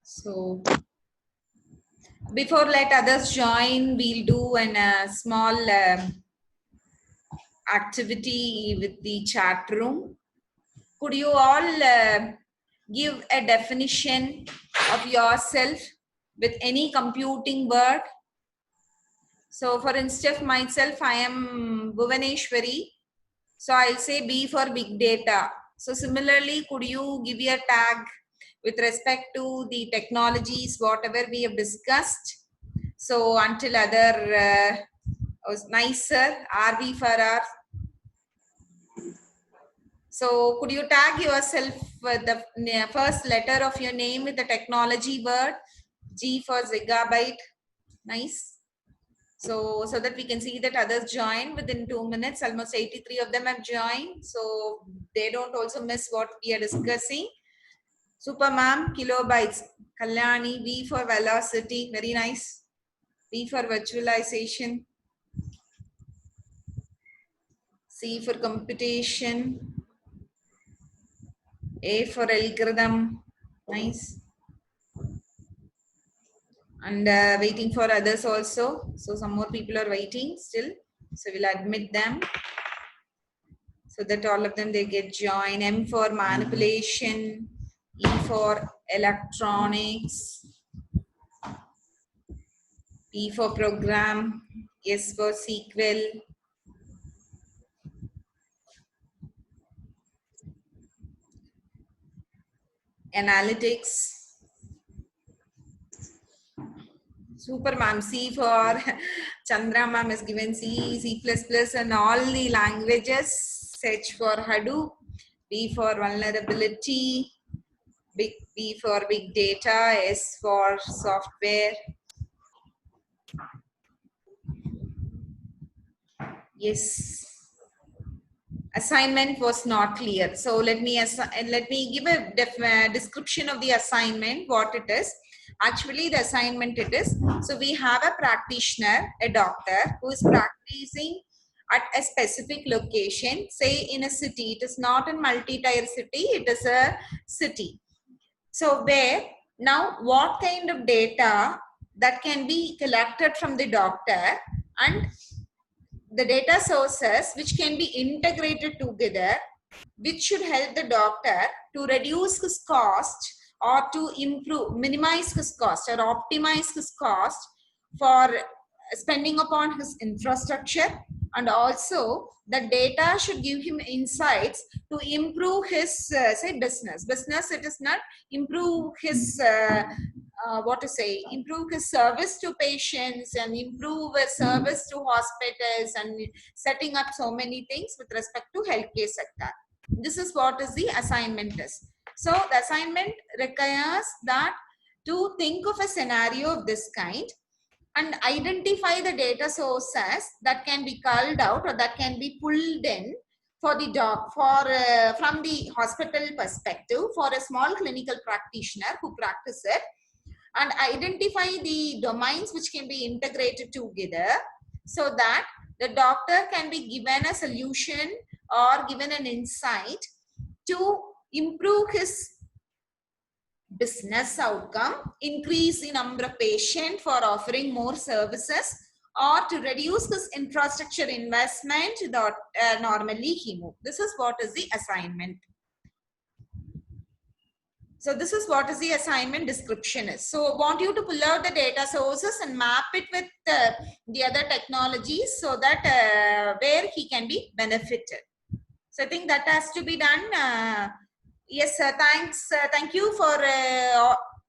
So before let others join, we'll do a small activity with the chat room. Could you all give a definition of yourself with any computing word? So for instance, myself, I am Bhuvaneshwari. So I'll say B for big data. So similarly, could you give a tag with respect to the technologies, whatever we have discussed? So until other was nicer, RV for R. So could you tag yourself with the first letter of your name with the technology word? G for gigabyte. Nice. So that we can see that others join within 2 minutes. Almost 83 of them have joined. So they don't also miss what we are discussing. Super ma'am, kilobytes. Kalyani, V for velocity. Very nice. V for virtualization. C for computation. A for algorithm. Nice. And waiting for others also. So some more people are waiting still. So we'll admit them. So that all of them, they get join. M for manipulation. E for electronics. P for program. S for SQL. Analytics. Super ma'am. C for Chandra ma'am has given C, C++ and all the languages. H for Hadoop. B for vulnerability. B for big data. S for software. Yes. Assignment was not clear. So let me give a description of the assignment, what it is. Actually, the assignment it is. So we have a practitioner, a doctor, who is practicing at a specific location, say in a city. It is not a multi-tier city, it is a city. So where now what kind of data that can be collected from the doctor and the data sources which can be integrated together, which should help the doctor to reduce his cost or to minimize his cost or optimize his cost for spending upon his infrastructure, and also the data should give him insights to improve his say business. It is not improve his improve his service to patients and improve his service to hospitals and setting up so many things with respect to healthcare sector. This is what is the assignment is. So the assignment requires that to think of a scenario of this kind and identify the data sources that can be culled out or that can be pulled in for the from the hospital perspective for a small clinical practitioner who practice it, and identify the domains which can be integrated together so that the doctor can be given a solution or given an insight to improve his business outcome, increase the number of patients for offering more services, or to reduce this infrastructure investment that normally he moved. This is what is the assignment. So this is what is the assignment description is. So I want you to pull out the data sources and map it with the other technologies so that where he can be benefited. So I think that has to be done. Yes, sir. Thanks. Thank you for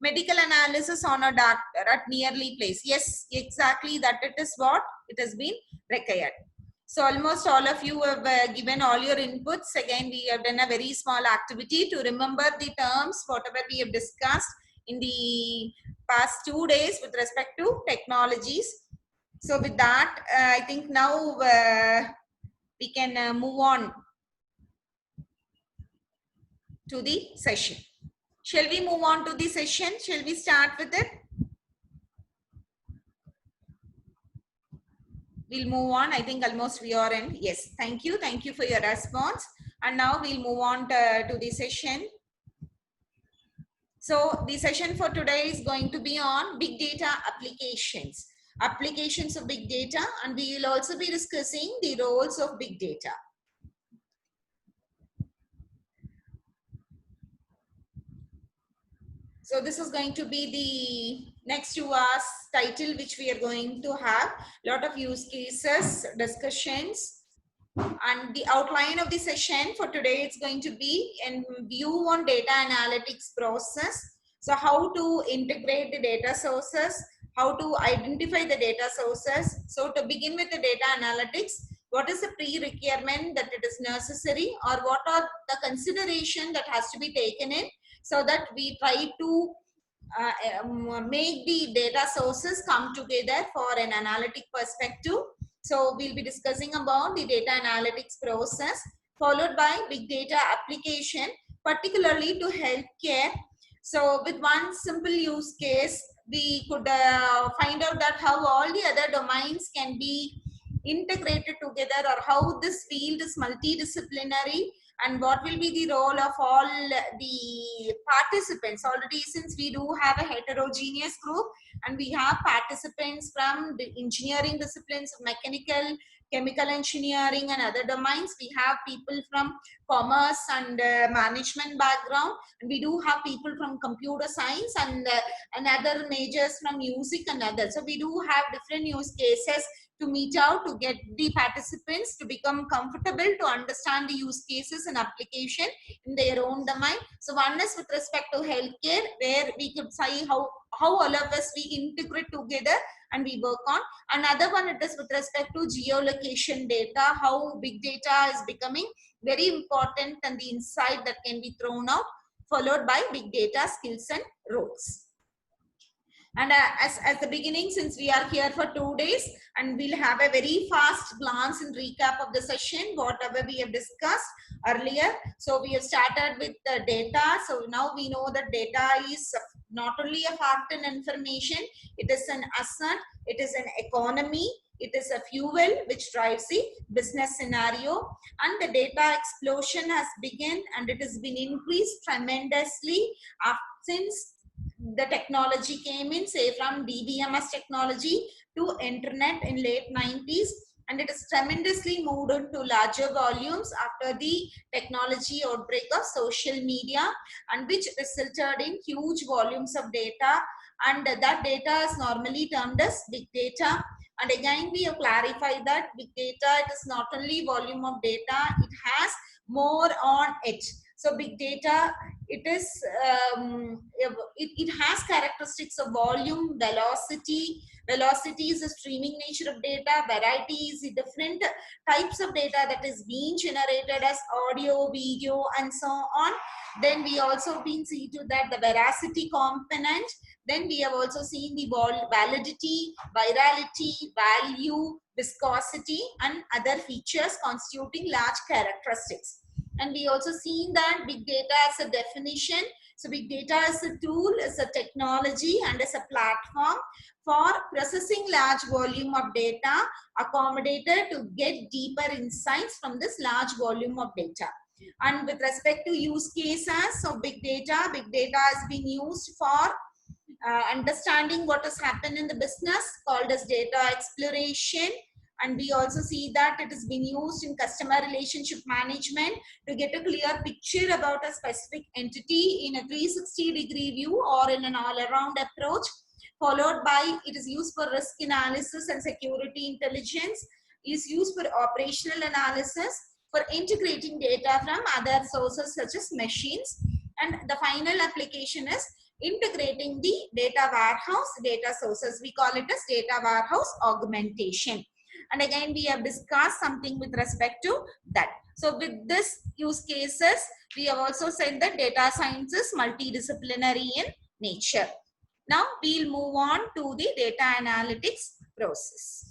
medical analysis on a doctor at nearly place. Yes, exactly. That it is what it has been required. So almost all of you have given all your inputs. Again, we have done a very small activity to remember the terms, whatever we have discussed in the past 2 days with respect to technologies. So with that, I think now we can move on to the session. Shall we move on to the session? Shall we start with it? we'll move on. I think almost we are in. Yes, thank you. Thank you for your response. And now we'll move on to the session. So the session for today is going to be on big data applications, applications of big data, and we will also be discussing the roles of big data. So this is going to be the next 2 hours title, which we are going to have a lot of use cases, discussions, and the outline of the session for today is going to be in view on data analytics process. So how to integrate the data sources, how to identify the data sources. So to begin with the data analytics, what is the pre-requirement that it is necessary, or what are the consideration that has to be taken in, so that we try to make the data sources come together for an analytic perspective. So we'll be discussing about the data analytics process, followed by big data application, particularly to healthcare. So with one simple use case, we could find out that how all the other domains can be integrated together, or how this field is multidisciplinary, and what will be the role of all the participants. Already, since we do have a heterogeneous group and we have participants from the engineering disciplines of mechanical, chemical engineering and other domains, we have people from commerce and management background, and we do have people from computer science and other majors from music and others. So we do have different use cases to meet out, to get the participants to become comfortable to understand the use cases and application in their own domain. So one is with respect to healthcare, where we could see how all of us we integrate together and we work on. Another one, it is with respect to geolocation data, how big data is becoming very important and the insight that can be thrown out, followed by big data skills and roles. And as the beginning, since we are here for 2 days, and we'll have a very fast glance and recap of the session, whatever we have discussed earlier. So we have started with the data. So now we know that data is not only a fact and information, it is an asset, it is an economy, it is a fuel which drives the business scenario. And the data explosion has begun, and it has been increased tremendously since the technology came in, say from DBMS technology to internet in late 90s, and it has tremendously moved into larger volumes after the technology outbreak of social media, and which resulted in huge volumes of data, and that data is normally termed as big data. And again, we have clarified that big data, it is not only volume of data, it has more on it. So big data, it is it has characteristics of volume, velocity. Velocity is the streaming nature of data. Variety is the different types of data that is being generated as audio, video, and so on. Then we also been see to that the veracity component. Then we have also seen the validity, virality, value, viscosity, and other features constituting large characteristics. And we also seen that big data as a definition. So big data is a tool, is a technology, and is a platform for processing large volume of data accommodated to get deeper insights from this large volume of data. And with respect to use cases of big data has been used for understanding what has happened in the business, called as data exploration. And we also see that it has been used in customer relationship management to get a clear picture about a specific entity in a 360-degree view or in an all-around approach. Followed by, it is used for risk analysis and security intelligence, is used for operational analysis, for integrating data from other sources such as machines. And the final application is integrating the data warehouse data sources. We call it as data warehouse augmentation. And again, we have discussed something with respect to that. So with this use cases, we have also said that data science is multidisciplinary in nature. Now we'll move on to the data analytics process.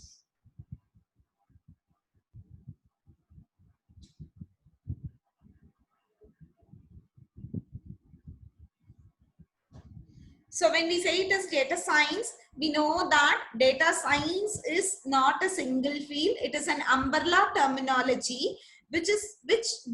So when we say it is data science, we know that data science is not a single field. It is an umbrella terminology which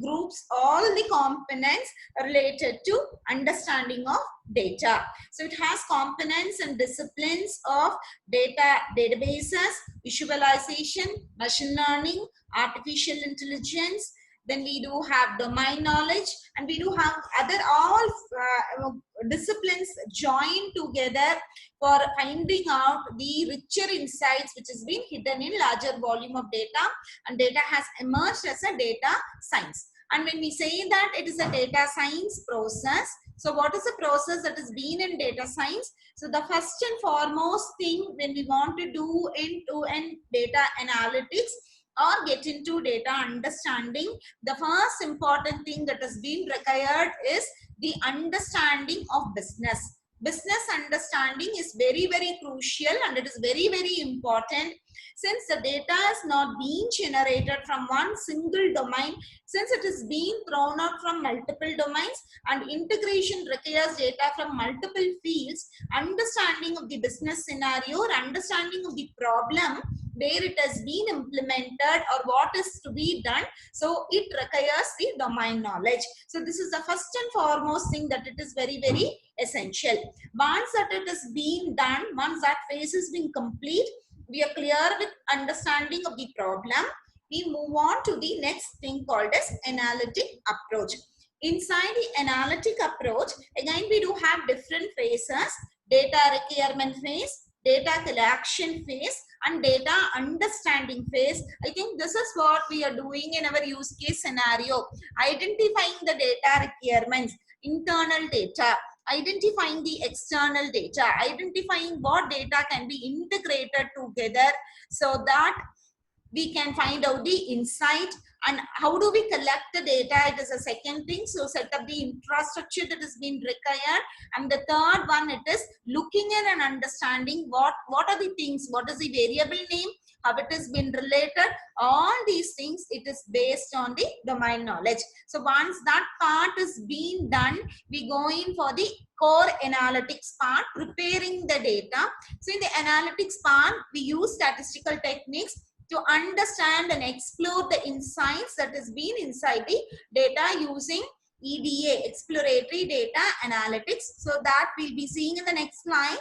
groups all the components related to understanding of data. So it has components and disciplines of data databases, visualization, machine learning, artificial intelligence. Then we do have domain knowledge, and we do have other all disciplines joined together for finding out the richer insights which has been hidden in larger volume of data, and data has emerged as a data science. And when we say that it is a data science process, so what is the process that has been in data science? So the first and foremost thing when we want to do end-to-end data analytics or get into data understanding, the first important thing that has been required is the understanding of business. Business understanding is very, very crucial, and it is very, very important, since the data is not being generated from one single domain, since it is being thrown out from multiple domains, and integration requires data from multiple fields. Understanding of the business scenario or understanding of the problem where it has been implemented or what is to be done, so it requires the domain knowledge. So this is the first and foremost thing, that it is very, very essential. Once that it is being done, once that phase has been complete, we are clear with understanding of the problem, we move on to the next thing called as analytic approach. Inside the analytic approach, again we do have different phases: data requirement phase, data collection phase, and data understanding phase. I think this is what we are doing in our use case scenario: identifying the data requirements, internal data, identifying the external data, identifying what data can be integrated together so that we can find out the insight. And how do we collect the data? It is a second thing. So set up the infrastructure that is being required. And the third one, it is looking in and understanding what are the things, what is the variable name, how it has been related. All these things, it is based on the domain knowledge. So once that part is being done, we go in for the core analytics part, preparing the data. So in the analytics part, we use statistical techniques to understand and explore the insights that has been inside the data using EDA, exploratory data analytics. So that we'll be seeing in the next slide.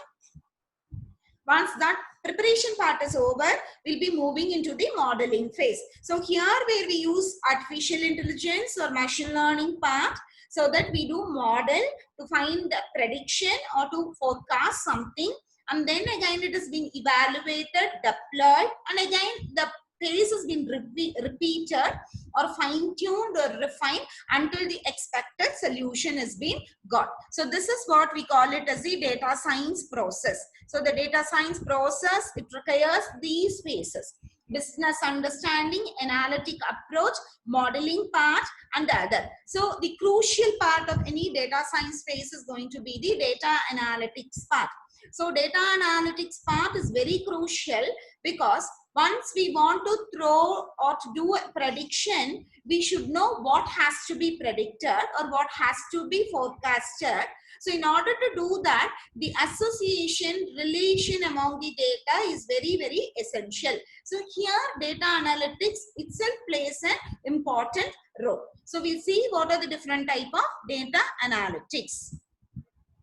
Once that preparation part is over, we'll be moving into the modeling phase. So here where we use artificial intelligence or machine learning part, so that we do model to find the prediction or to forecast something. And then again it has been evaluated, deployed, and again the phase has been repeated or fine-tuned or refined until the expected solution has been got. So this is what we call it as the data science process. So the data science process, it requires these phases: business understanding, analytic approach, modeling part, and the other. So the crucial part of any data science phase is going to be the data analytics part. So data analytics part is very crucial, because once we want to throw or to do a prediction, we should know what has to be predicted or what has to be forecasted. So in order to do that, the association relation among the data is very, very essential. So here data analytics itself plays an important role. So we'll see what are the different type of data analytics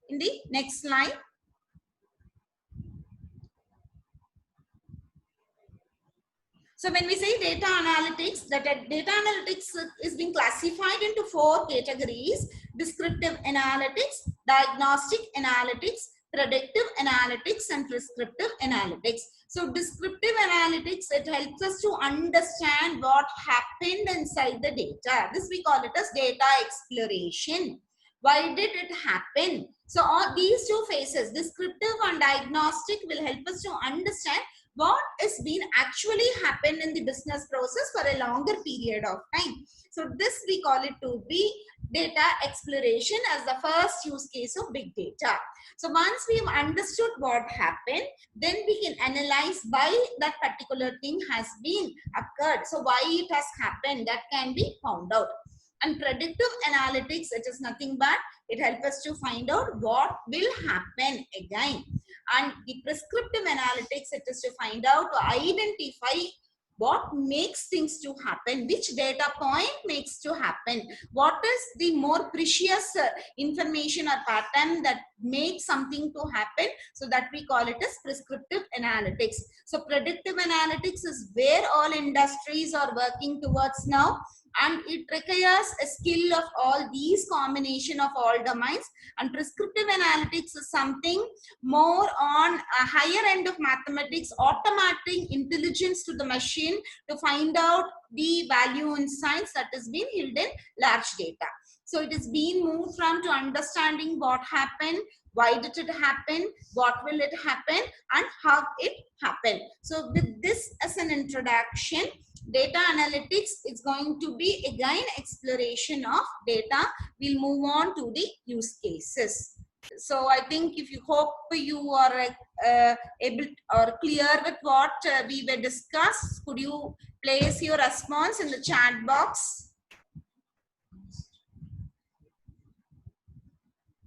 in the next slide. So when we say data analytics, that data analytics is being classified into 4 categories: descriptive analytics, diagnostic analytics, predictive analytics, and prescriptive analytics. So descriptive analytics, it helps us to understand what happened inside the data. This we call it as data exploration. Why did it happen? So all these 2 phases, descriptive and diagnostic, will help us to understand what is been actually happened in the business process for a longer period of time. So this we call it to be data exploration as the first use case of big data. So once we have understood what happened, then we can analyze why that particular thing has been occurred. So why it has happened, that can be found out. And predictive analytics, it is nothing but it helps us to find out what will happen again. And the prescriptive analytics, it is to find out, to identify what makes things to happen, which data point makes to happen, what is the more precious information or pattern that makes something to happen. So that we call it as prescriptive analytics. So predictive analytics is where all industries are working towards now, and it requires a skill of all these combination of all domains. And prescriptive analytics is something more on a higher end of mathematics, automating intelligence to the machine to find out the value insights that is being held in large data. So it is being moved from to understanding what happened, why did it happen, what will it happen, and how it happened. So with this as an introduction, data analytics is going to be again exploration of data. We'll move on to the use cases. So I think if you hope you are able or clear with what we were discussed, could you place your response in the chat box?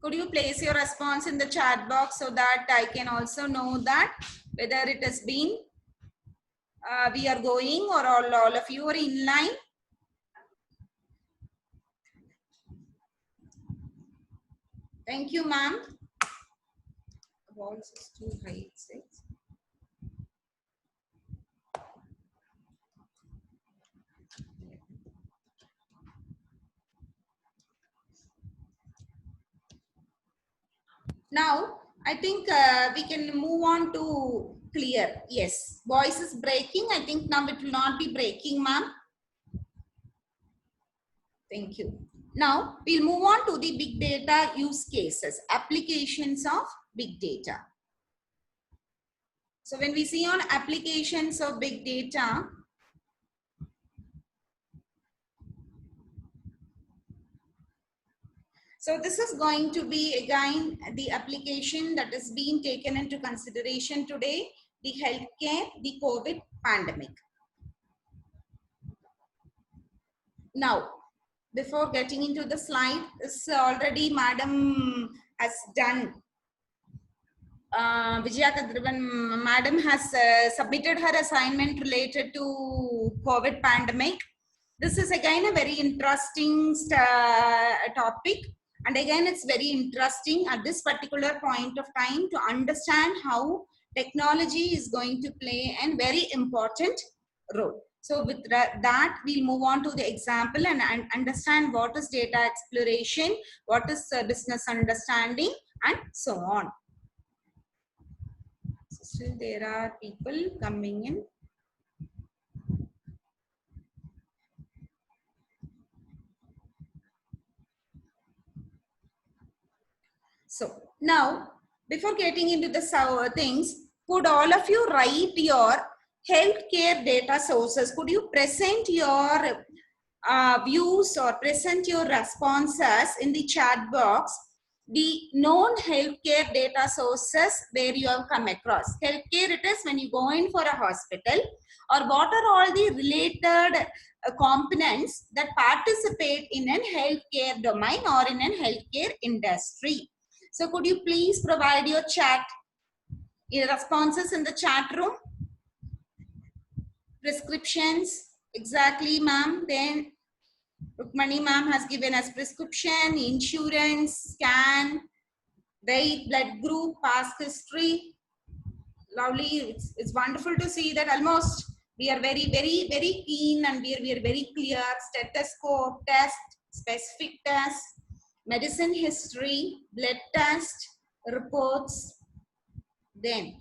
Could you place your response in the chat box so that I can also know that whether it has been we are going, or all of you are in line? Thank you, ma'am. Voice is too high, it says. Now, I think we can move on to clear. Yes, voice is breaking. I think now it will not be breaking, ma'am. Thank you. Now, we'll move on to the big data use cases, applications of big data. So when we see on applications of big data, so this is going to be again the application that is being taken into consideration today, the healthcare, the COVID pandemic. Now, before getting into the slide, this already Madam has done. Vijaya Kadrivan Madam has submitted her assignment related to COVID pandemic. This is again a very interesting topic. And again, it's very interesting at this particular point of time to understand how technology is going to play a very important role. So with that, we'll move on to the example and understand what is data exploration, what is business understanding, and so on. So still there are people coming in. So now, before getting into the things, could all of you write your healthcare data sources? Could you present your views or present your responses in the chat box? The known healthcare data sources where you have come across. Healthcare, it is when you go in for a hospital, or what are all the related components that participate in a healthcare domain or in a healthcare industry. So could you please provide your responses in the chat room? Prescriptions, exactly, ma'am. Then Rukmani ma'am has given us prescription, insurance, scan, weight, blood group, past history. Lovely. It's wonderful to see that almost we are very keen, and we are very clear. Stethoscope test, specific test, medicine history, blood test, reports. Then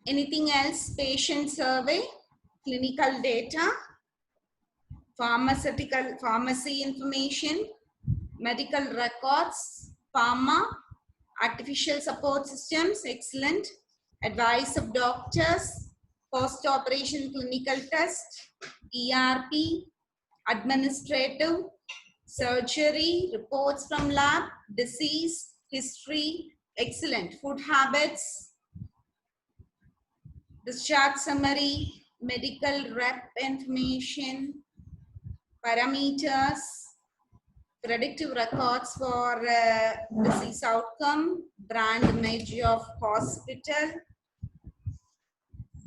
anything else? Patient survey, clinical data, pharmacy information, medical records, pharma, artificial support systems, excellent, advice of doctors, post-operation clinical test, ERP, administrative, surgery, reports from lab, disease, history, excellent, food habits, discharge summary, medical rep information, parameters, Predictive records for disease outcome, brand image of hospital,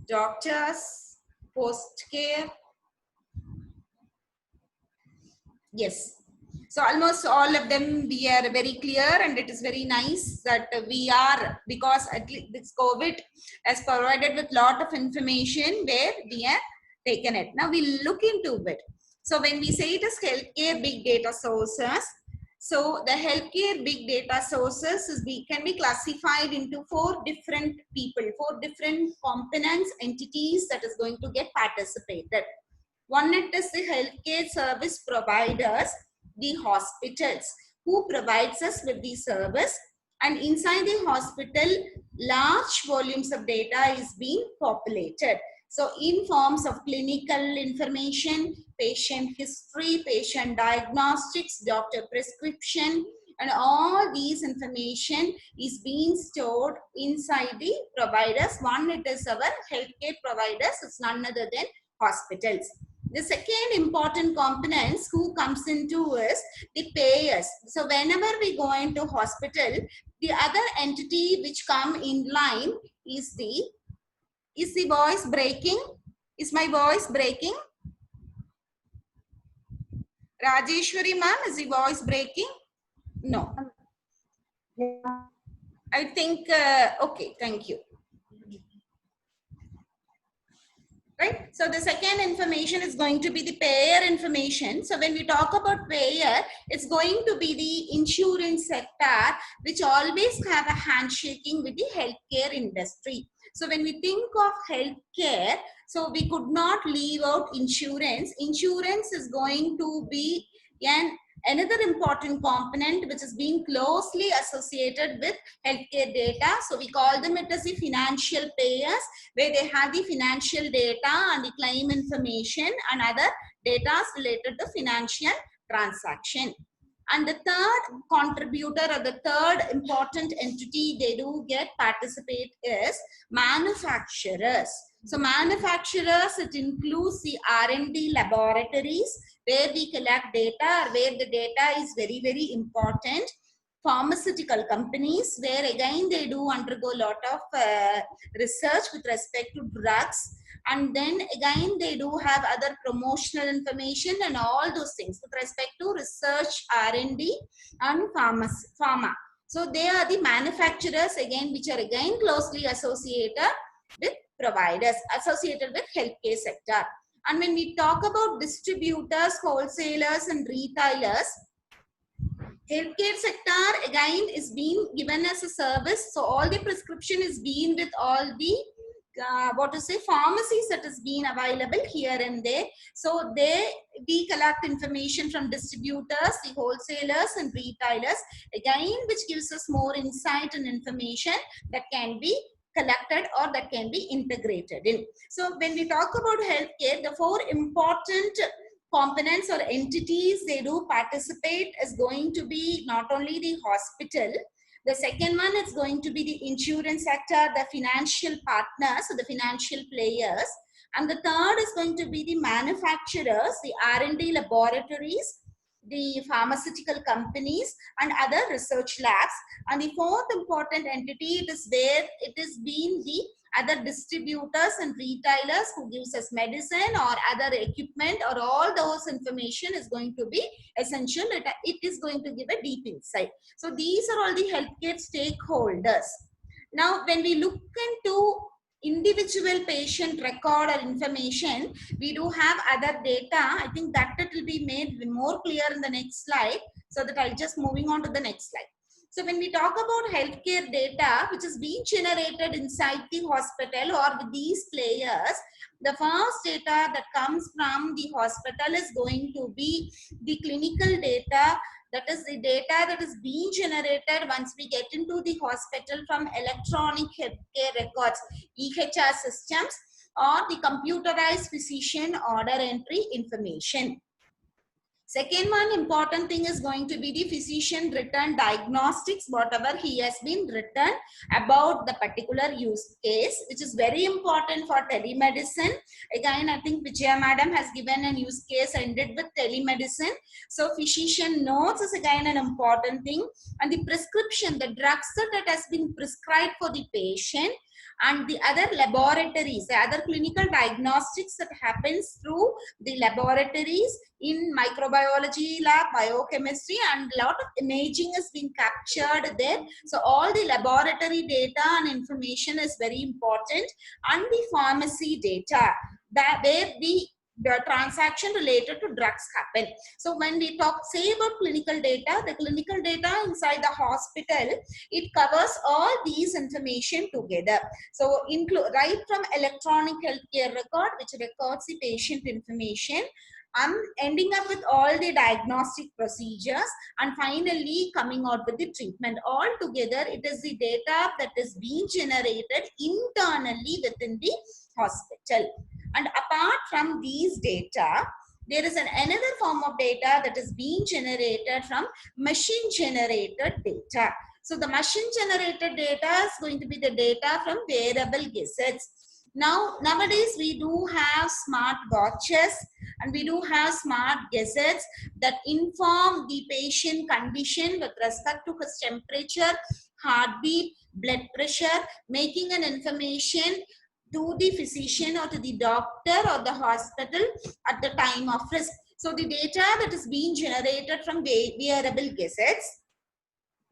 doctors, post care. Yes. So almost all of them we are very clear, and it is very nice that we are, because at least this COVID has provided with lot of information where we are taken it. Now we look into it. So when we say it is healthcare big data sources, so the healthcare big data sources can be classified into four different people, four different components, entities that is going to get participated. One, it is the healthcare service providers, the hospitals who provides us with the service, and inside the hospital large volumes of data is being populated. So in forms of clinical information, patient history, patient diagnostics, doctor prescription, and all these information is being stored inside the providers. One, it is our healthcare providers, it's none other than hospitals. The second important components who comes into is the payers. So whenever we go into hospital, the other entity which come in line is the voice breaking? Is my voice breaking? Rajeshwari ma'am, is the voice breaking? No. I think, okay, thank you. Right? So the second information is going to be the payer information. So when we talk about payer, it's going to be the insurance sector, which always have a handshaking with the healthcare industry. So when we think of healthcare, so we could not leave out insurance. Insurance is going to be another important component which is being closely associated with healthcare data. So we call them it as the financial payers, where they have the financial data and the claim information and other data related to financial transaction. And the third contributor, or the third important entity they do get participate is manufacturers. So manufacturers, it includes the R&D laboratories where we collect data, or where the data is very, very important. Pharmaceutical companies, where again they do undergo a lot of research with respect to drugs, and then again they do have other promotional information and all those things with respect to research, R&D and pharma. So they are the manufacturers again, which are again closely associated with providers, associated with healthcare sector. And when we talk about distributors, wholesalers and retailers, healthcare sector again is being given as a service. So all the prescription is being with all the pharmacies that is being available here and there. So we collect information from distributors, the wholesalers and retailers, again which gives us more insight and information that can be collected or that can be integrated in. So when we talk about healthcare, the four important components or entities they do participate is going to be not only the hospital. The second one is going to be the insurance sector, the financial partners, so the financial players. And the third is going to be the manufacturers, the R&D laboratories, the pharmaceutical companies and other research labs. And the fourth important entity, it is where it is being the other distributors and retailers who gives us medicine or other equipment, or all those information is going to be essential. It is going to give a deep insight. So these are all the healthcare stakeholders. Now, when we look into individual patient record or information, we do have other data. I think that it will be made more clear in the next slide, so that I'll just moving on to the next slide. So when we talk about healthcare data, which is being generated inside the hospital or with these players, the first data that comes from the hospital is going to be the clinical data. That is the data that is being generated once we get into the hospital from electronic healthcare records, EHR systems, or the computerized physician order entry information. Second one important thing is going to be the physician written diagnostics, whatever he has been written about the particular use case, which is very important for telemedicine. Again, I think Vijaya madam has given a use case ended with telemedicine. So physician notes is again an important thing, and the prescription, the drugs that has been prescribed for the patient, and the other laboratories, the other clinical diagnostics that happens through the laboratories in microbiology lab, biochemistry, and a lot of imaging has been captured there. So all the laboratory data and information is very important, and the pharmacy data, that where the transaction related to drugs happen. So when we say about clinical data, the clinical data inside the hospital, it covers all these information together. So include right from electronic healthcare record, which records the patient information, ending up with all the diagnostic procedures, and finally coming out with the treatment. All together, it is the data that is being generated internally within the hospital. And apart from these data, there is another form of data that is being generated from machine generated data. So the machine generated data is going to be the data from wearable gadgets. Nowadays we do have smart watches, and we do have smart gadgets that inform the patient condition with respect to his temperature, heartbeat, blood pressure, making an information to the physician or to the doctor or the hospital at the time of risk. So the data that is being generated from wearable gadgets,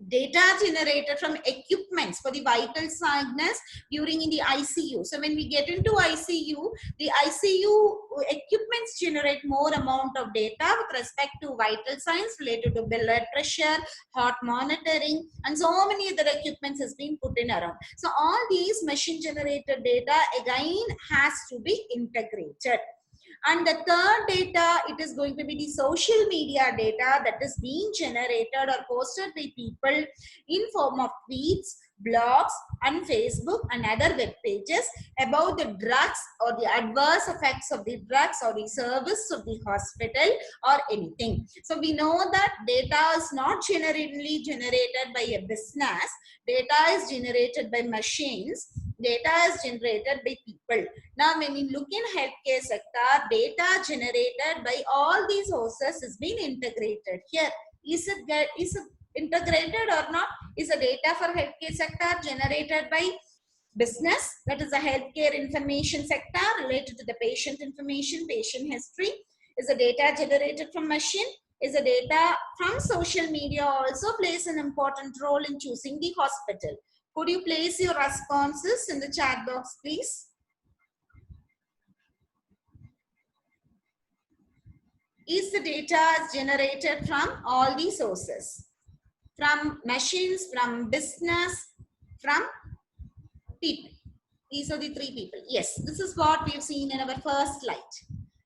data generated from equipments for the vital signs during in the ICU. So when we get into ICU, the ICU equipments generate more amount of data with respect to vital signs related to blood pressure, heart monitoring, and so many other equipments has been put in around. So all these machine generated data again has to be integrated. And the third data, it is going to be the social media data that is being generated or posted by people in form of tweets, blogs, and Facebook and other web pages about the drugs or the adverse effects of the drugs or the service of the hospital or anything. So we know that data is not generally generated by a business. Data is generated by machines. Data is generated by people. Now, when you look in healthcare sector, data generated by all these sources is being integrated here. Is it integrated or not? Is the data for healthcare sector generated by business? That is the healthcare information sector related to the patient information, patient history. Is the data generated from machine? Is the data from social media also plays an important role in choosing the hospital? Could you place your responses in the chat box, please? Is the data generated from all these sources? From machines, from business, from people. These are the three people. Yes, this is what we've seen in our first slide.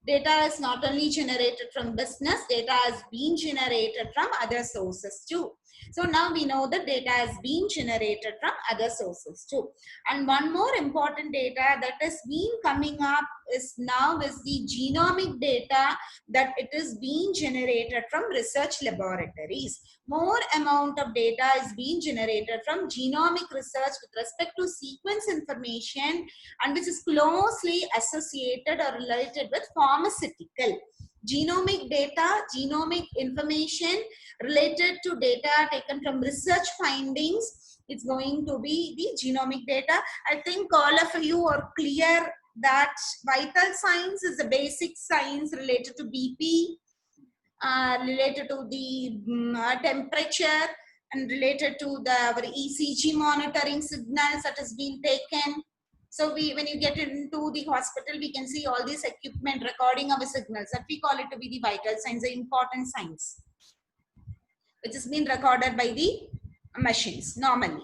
Data is not only generated from business, data is being generated from other sources too. So now we know that data is being generated from other sources too. And one more important data that is being coming up is now is the genomic data that it is being generated from research laboratories. More amount of data is being generated from genomic research with respect to sequence information, and which is closely associated or related with pharmaceutical. Genomic data, genomic information related to data taken from research findings, it's going to be the genomic data. I think all of you are clear that vital signs is the basic signs related to BP, related to the temperature, and related to our ECG monitoring signals that has been taken. So when you get into the hospital, we can see all this equipment recording our signals that we call it to be the vital signs, the important signs, which has been recorded by the machines normally.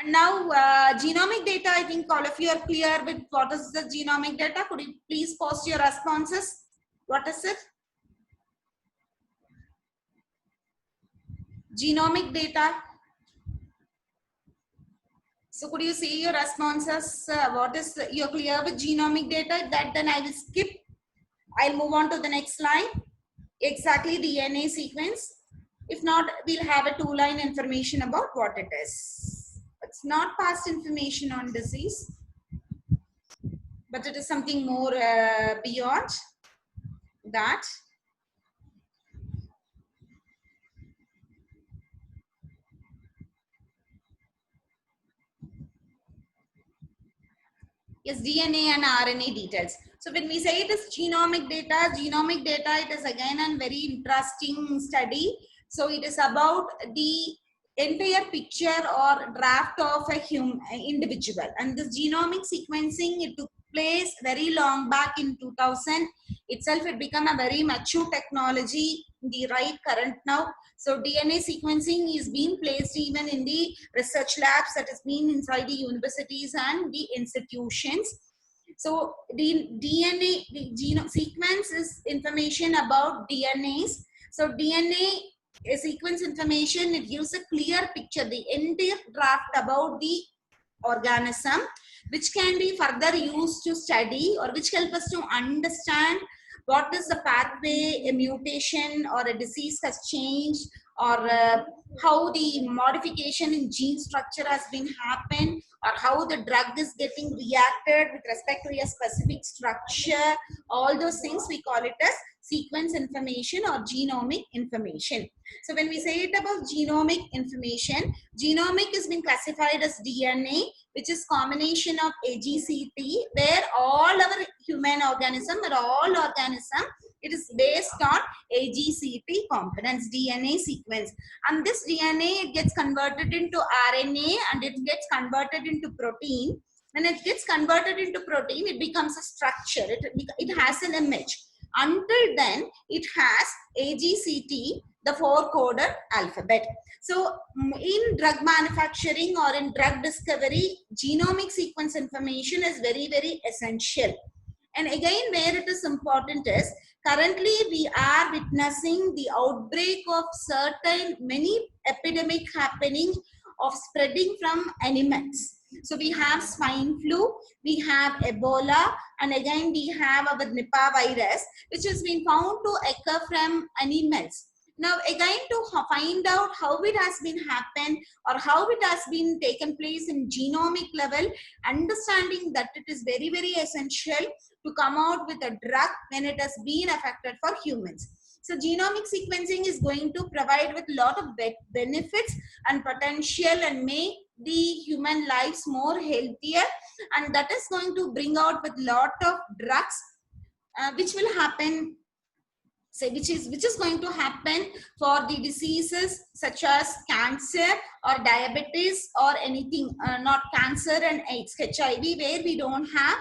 And now genomic data, I think all of you are clear with what is the genomic data. Could you please post your responses? What is it? Genomic data. So could you see your responses? What is you're clear with genomic data? That then I will skip. I'll move on to the next slide. Exactly DNA sequence. If not, we'll have a 2-line information about what it is. It's not past information on disease, but it is something more beyond that. Yes, DNA and RNA details. So when we say it is genomic data, it is again a very interesting study. So it is about the entire picture or draft of a human individual, and this genomic sequencing, it took place very long back in 2000 itself. It became a very mature technology in the right current now. So DNA sequencing is being placed even in the research labs, that is being inside the universities and the institutions. So the DNA, the genome sequence is information about DNAs. So DNA sequence information, it gives a clear picture, the entire draft about the organism, which can be further used to study or which help us to understand what is the pathway a mutation or a disease has changed, or how the modification in gene structure has been happened, or how the drug is getting reacted with respect to a specific structure. All those things we call it as sequence information or genomic information. So when we say it about genomic information, genomic has been classified as DNA, which is combination of AGCT, where all our human organism or all organism, it is based on AGCT components, DNA sequence. And this DNA, it gets converted into RNA and it gets converted into protein. When it gets converted into protein, it becomes a structure. It has an image. Until then, it has AGCT, the 4-coded alphabet. So in drug manufacturing or in drug discovery, genomic sequence information is very, very essential. And again, where it is important is, currently we are witnessing the outbreak of certain many epidemic happening of spreading from animals. So we have swine flu, we have Ebola, and again we have our Nipah virus, which has been found to occur from animals. Now again, to find out how it has been happened or how it has been taken place in genomic level, understanding that it is very, very essential to come out with a drug when it has been affected for humans. So genomic sequencing is going to provide with a lot of benefits and potential and make the human lives more healthier, and that is going to bring out with lot of drugs which will happen, say which is going to happen for the diseases such as cancer or diabetes or anything, not cancer and AIDS, HIV, where we don't have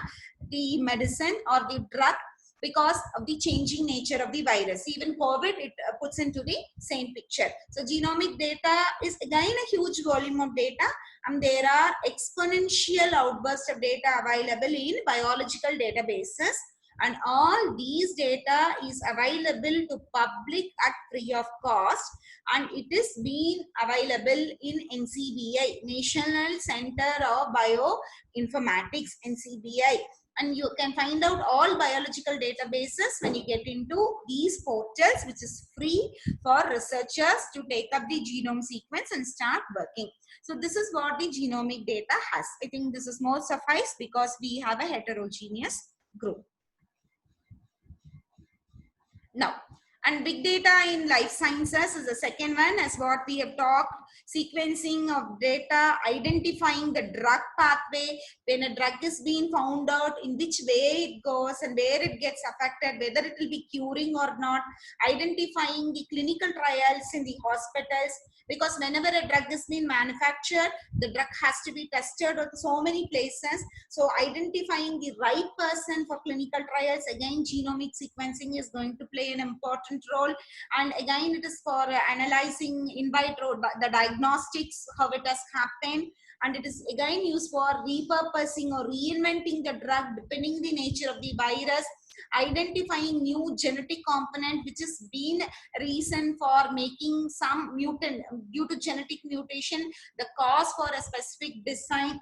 the medicine or the drug because of the changing nature of the virus. Even COVID, it puts into the same picture. So genomic data is again a huge volume of data, and there are exponential outbursts of data available in biological databases, and all these data is available to public at free of cost, and it is being available in NCBI, National Center of Bioinformatics, NCBI. And you can find out all biological databases when you get into these portals, which is free for researchers to take up the genome sequence and start working. So this is what the genomic data has. I think this is more suffice because we have a heterogeneous group. Now, and big data in life sciences is the second one, as what we have talked. Sequencing of data, identifying the drug pathway, when a drug is being found out, in which way it goes and where it gets affected, whether it will be curing or not, identifying the clinical trials in the hospitals, because whenever a drug is being manufactured, the drug has to be tested at so many places. So identifying the right person for clinical trials, again genomic sequencing is going to play an important role. And again, it is for analyzing in vitro, the diagnostics, how it has happened. And it is again used for repurposing or reinventing the drug depending the nature of the virus, identifying new genetic component which is been reason for making some mutant due to genetic mutation, the cause for a specific design,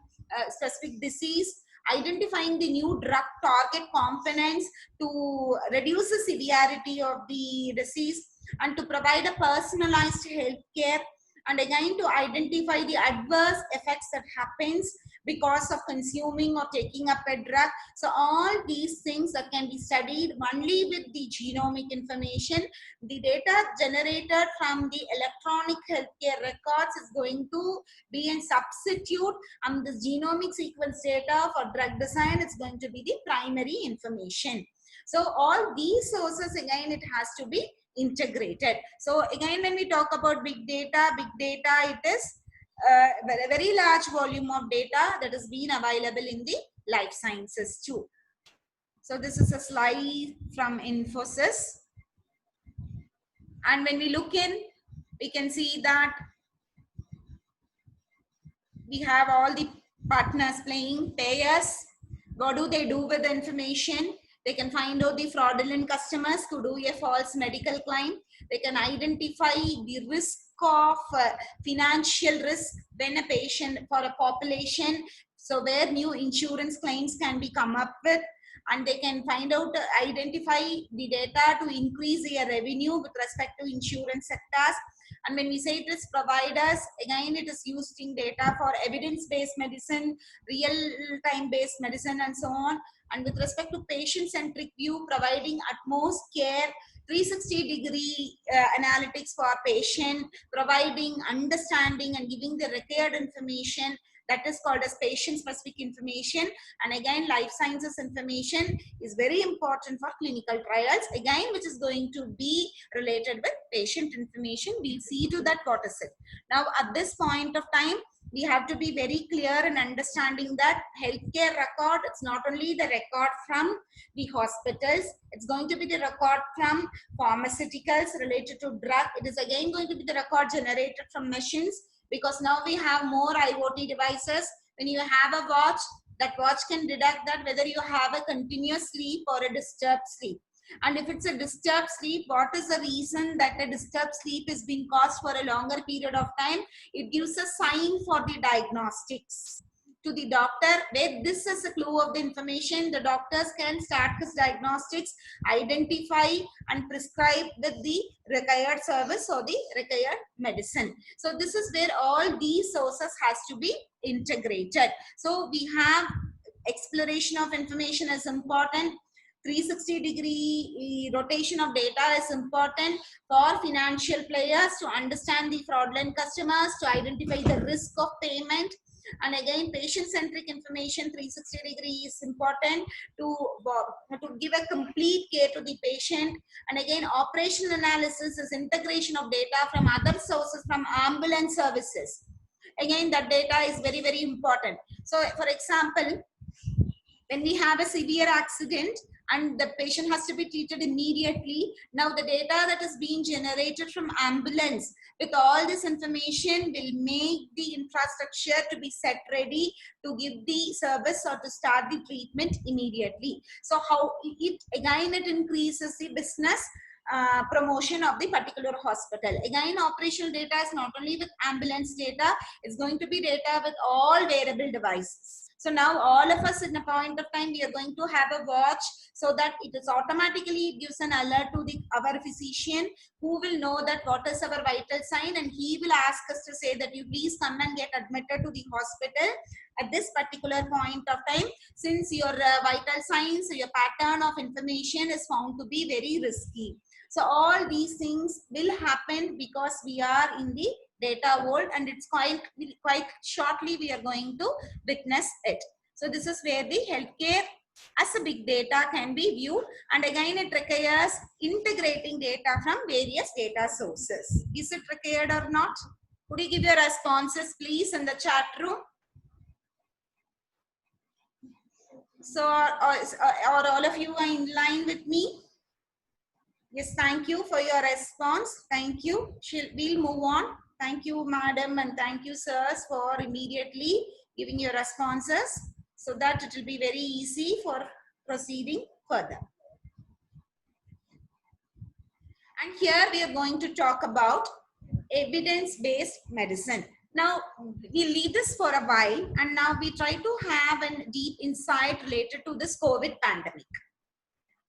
specific disease, identifying the new drug target components to reduce the severity of the disease, and to provide a personalized health care, and again to identify the adverse effects that happens because of consuming or taking up a drug. So all these things that can be studied only with the genomic information. The data generated from the electronic healthcare records is going to be a substitute, and the genomic sequence data for drug design is going to be the primary information. So all these sources, again, it has to be integrated. So again, when we talk about big data, it is a very large volume of data that has been available in the life sciences too. So this is a slide from Infosys. And when we look in, we can see that we have all the partners playing, payers. What do they do with the information? They can find out the fraudulent customers who do a false medical claim. They can identify the risk of financial risk when a patient for a population. So where new insurance claims can be come up with, and they can find out, identify the data to increase their revenue with respect to insurance sectors. And when we say it is providers, again, it is using data for evidence-based medicine, real-time based medicine, and so on. And with respect to patient-centric view, providing utmost care, 360-degree analytics for patient, providing understanding and giving the required information, that is called as patient-specific information. And again, life sciences information is very important for clinical trials, again, which is going to be related with patient information. We'll see to that what is it. Now, at this point of time, we have to be very clear in understanding that healthcare record, it's not only the record from the hospitals, it's going to be the record from pharmaceuticals related to drug. It is again going to be the record generated from machines, because now we have more IoT devices. When you have a watch, that watch can detect that whether you have a continuous sleep or a disturbed sleep. And if it's a disturbed sleep, what is the reason that a disturbed sleep is being caused for a longer period of time? It gives a sign for the diagnostics to the doctor, where this is a clue of the information. The doctors can start his diagnostics, identify and prescribe with the required service or the required medicine. So this is where all these sources has to be integrated. So we have exploration of information is important. 360-degree rotation of data is important for financial players to understand the fraudulent customers, to identify the risk of payment. And again, patient-centric information, 360-degree is important to give a complete care to the patient. And again, operational analysis is integration of data from other sources, from ambulance services. Again, that data is very, very important. So, for example, when we have a severe accident and the patient has to be treated immediately, now the data that is being generated from ambulance with all this information will make the infrastructure to be set ready to give the service or to start the treatment immediately. So how it, again, it increases the business promotion of the particular hospital. Again, operational data is not only with ambulance data, it's going to be data with all wearable devices. So now all of us in a point of time, we are going to have a watch, so that it is automatically gives an alert to our physician, who will know that what is our vital sign, and he will ask us to say that you please come and get admitted to the hospital at this particular point of time, since your vital signs, your pattern of information is found to be very risky. So all these things will happen because we are in the data world, and it's quite shortly we are going to witness it. So this is where the healthcare as a big data can be viewed, and again it requires integrating data from various data sources. Is it required or not? Could you give your responses please in the chat room? So or all of you are in line with me? Yes, thank you for your response. Thank you. We'll move on. Thank you, madam, and thank you, sirs, for immediately giving your responses, so that it will be very easy for proceeding further. And here we are going to talk about evidence-based medicine. Now we leave this for a while, and now we try to have a deep insight related to this COVID pandemic.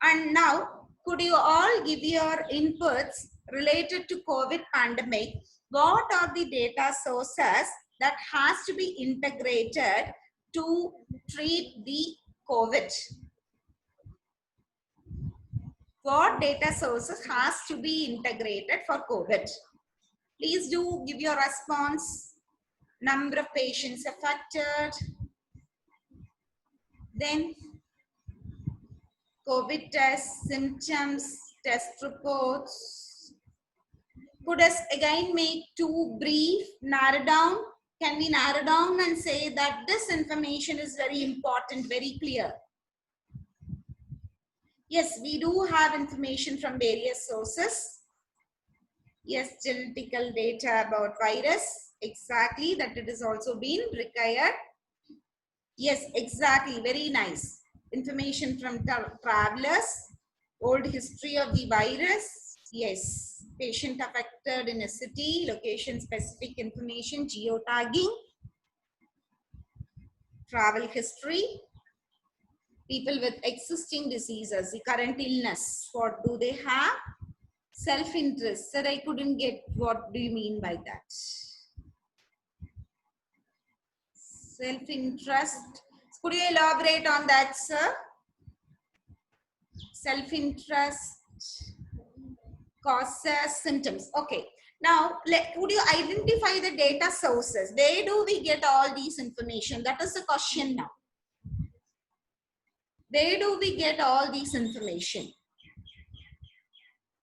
And now, could you all give your inputs related to COVID pandemic? What are the data sources that has to be integrated to treat the COVID? What data sources has to be integrated for COVID? Please do give your response. Number of patients affected, then COVID tests, symptoms, test reports. Could us again make too brief, narrow down? Can we narrow down and say that this information is very important, very clear? Yes, we do have information from various sources. Yes, genetical data about virus, exactly, that it is also been required. Yes, exactly, very nice. Information from travelers, old history of the virus. Yes, patient affected in a city, location specific information, geotagging, travel history, people with existing diseases, the current illness, what do they have? Self-interest. Sir, I couldn't get what do you mean by that? Self-interest. Could you elaborate on that, sir? Self-interest, causes, symptoms. Okay. Now, would you identify the data sources? Where do we get all these information? That is the question now. Where do we get all these information?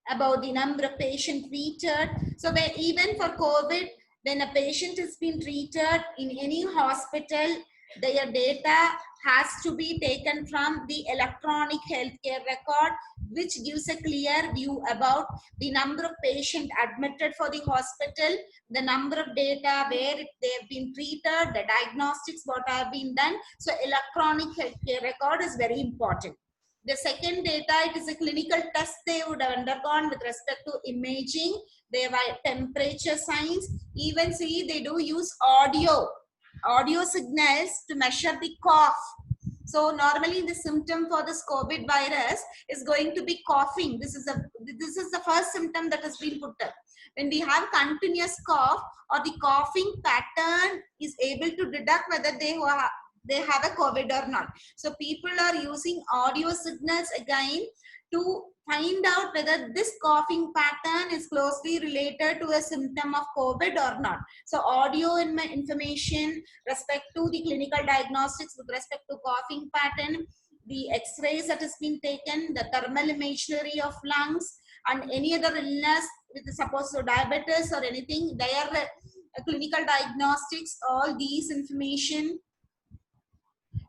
About the number of patients treated. So even for COVID, when a patient has been treated in any hospital, their data has to be taken from the electronic healthcare record, which gives a clear view about the number of patients admitted for the hospital, the number of data where they have been treated, the diagnostics what have been done. So electronic healthcare record is very important. The second data, it is a clinical test they would have undergone with respect to imaging. They have temperature signs. Even see, they do use audio signals to measure the cough. So normally the symptom for this COVID virus is going to be coughing. This is the first symptom that has been put up. When we have continuous cough or the coughing pattern is able to deduct whether they have a COVID or not. So people are using audio signals again to find out whether this coughing pattern is closely related to a symptom of COVID or not. So audio information respect to the clinical diagnostics with respect to coughing pattern, the x-rays that has been taken, the thermal imagery of lungs, and any other illness with suppose so diabetes or anything, their clinical diagnostics, all these information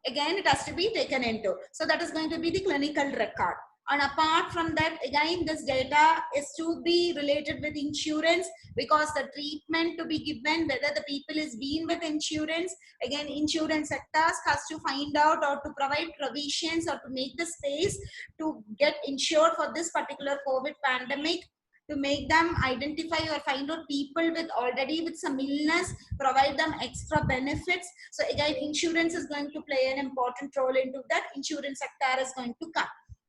again it has to be taken into. So that is going to be the clinical record. And apart from that, again this data is to be related with insurance, because the treatment to be given, whether the people is being with insurance, again insurance sectors has to find out or to provide provisions or to make the space to get insured for this particular COVID pandemic, to make them identify or find out people with already with some illness, provide them extra benefits. So again, insurance is going to play an important role into that. Insurance sector is going to come.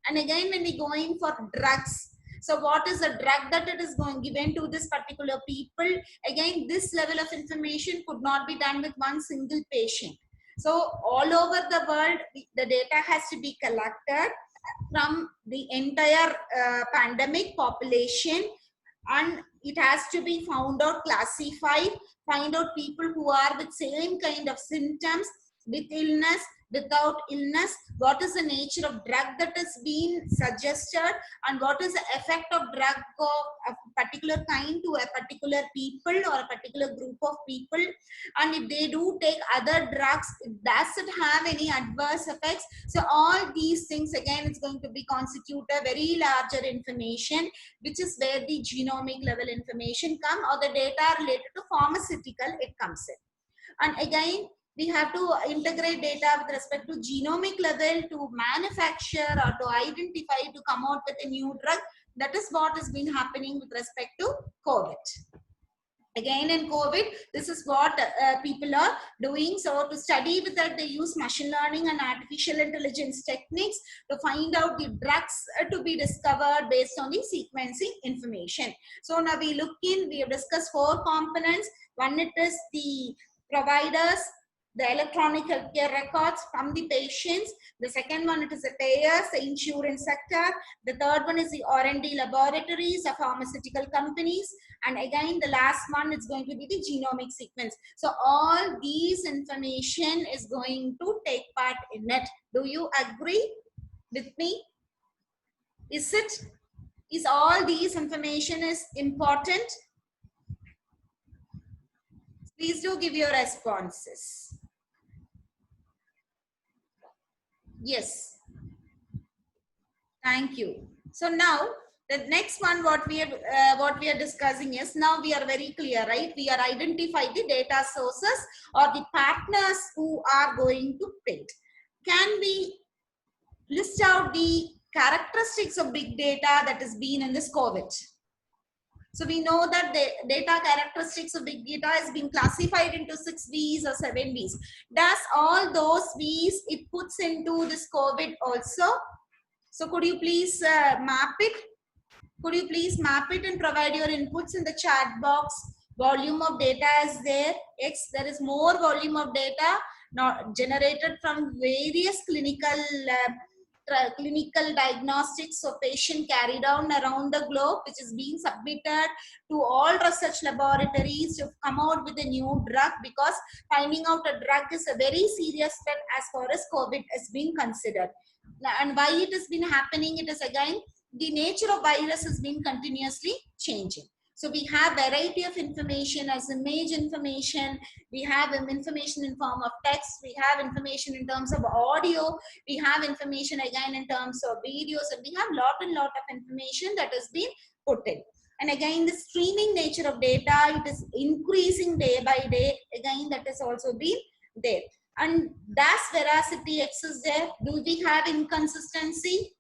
And again, when we going for drugs, so what is the drug that it is going given to this particular people? Again, this level of information could not be done with one single patient. So all over the world, the data has to be collected from the entire pandemic population, and it has to be found out, classified, find out people who are with same kind of symptoms, with illness, without illness, what is the nature of drug that is being suggested, and what is the effect of drug of a particular kind to a particular people or a particular group of people, and if they do take other drugs, does it have any adverse effects? So all these things again it's going to be constitute a very larger information, which is where the genomic level information come, or the data related to pharmaceutical it comes in. And again we have to integrate data with respect to genomic level to manufacture or to identify, to come out with a new drug. That is what has been happening with respect to COVID. Again, in COVID, this is what people are doing. So to study with that, they use machine learning and artificial intelligence techniques to find out the drugs to be discovered based on the sequencing information. So now we have discussed 4 components. One, it is the providers, the electronic healthcare records from the patients. The second one, it is the payers, the insurance sector. The third one is the R&D laboratories, the pharmaceutical companies. And again, the last one is going to be the genomic sequence. So all these information is going to take part in it. Do you agree with me? Is all these information is important? Please do give your responses. Yes. Thank you. So now the next one, what we are discussing is, now we are very clear, right? We are identify the data sources or the partners who are going to print. Can we list out the characteristics of big data that has been in this COVID? So we know that the data characteristics of big data has been classified into 6 V's or 7 V's. Does all those V's it puts into this COVID also? So could you please map it? Could you please map it and provide your inputs in the chat box? Volume of data is there. X, there is more volume of data not generated from various clinical diagnostics of patient carried on around the globe, which is being submitted to all research laboratories to come out with a new drug, because finding out a drug is a very serious step as far as COVID is being considered. And why it has been happening, it is again the nature of virus has been continuously changing. So we have variety of information as image information, we have information in form of text, we have information in terms of audio, we have information again in terms of videos, and we have lot of information that has been put in. And again, the streaming nature of data, it is increasing day by day. Again, that has also been there. And does veracity exist there? Do we have inconsistency?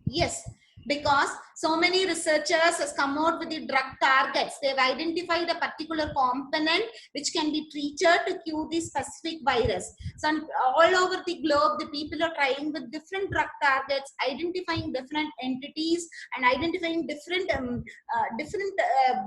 Yes, because so many researchers has come out with the drug targets. They've identified a particular component which can be treated to cure the specific virus. So all over the globe, the people are trying with different drug targets, identifying different entities and identifying different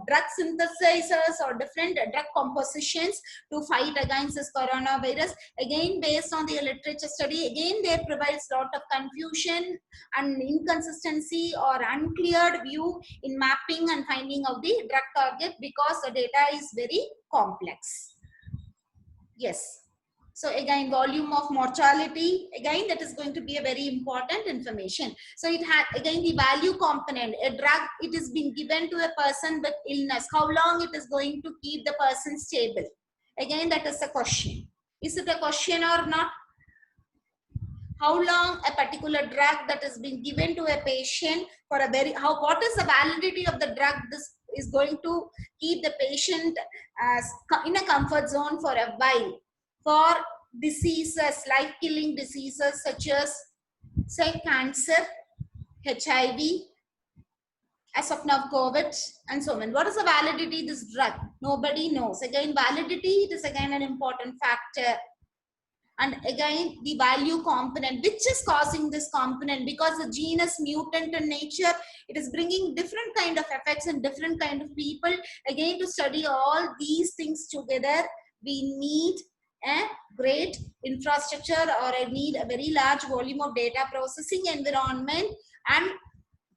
drug synthesizers or different drug compositions to fight against this coronavirus. Again, based on the literature study, again there provides a lot of confusion and inconsistency or uncleared view in mapping and finding of the drug target, because the data is very complex. Yes. So again, volume of mortality, again that is going to be a very important information. So it had again the value component. A drug, it is being given to a person with illness. How long it is going to keep the person stable? Again, that is a question. Is it a question or not? How long a particular drug that is being given to a patient for a very, what is the validity of the drug this is going to keep the patient in a comfort zone for a while, for diseases, life-killing diseases such as, say, cancer, HIV, as of now COVID, and so on. What is the validity of this drug? Nobody knows. Again, validity, it is again an important factor. And again, the value component, which is causing this component, because the gene is mutant in nature, it is bringing different kind of effects in different kind of people. Again, to study all these things together, we need a great infrastructure, or I need a very large volume of data processing environment. And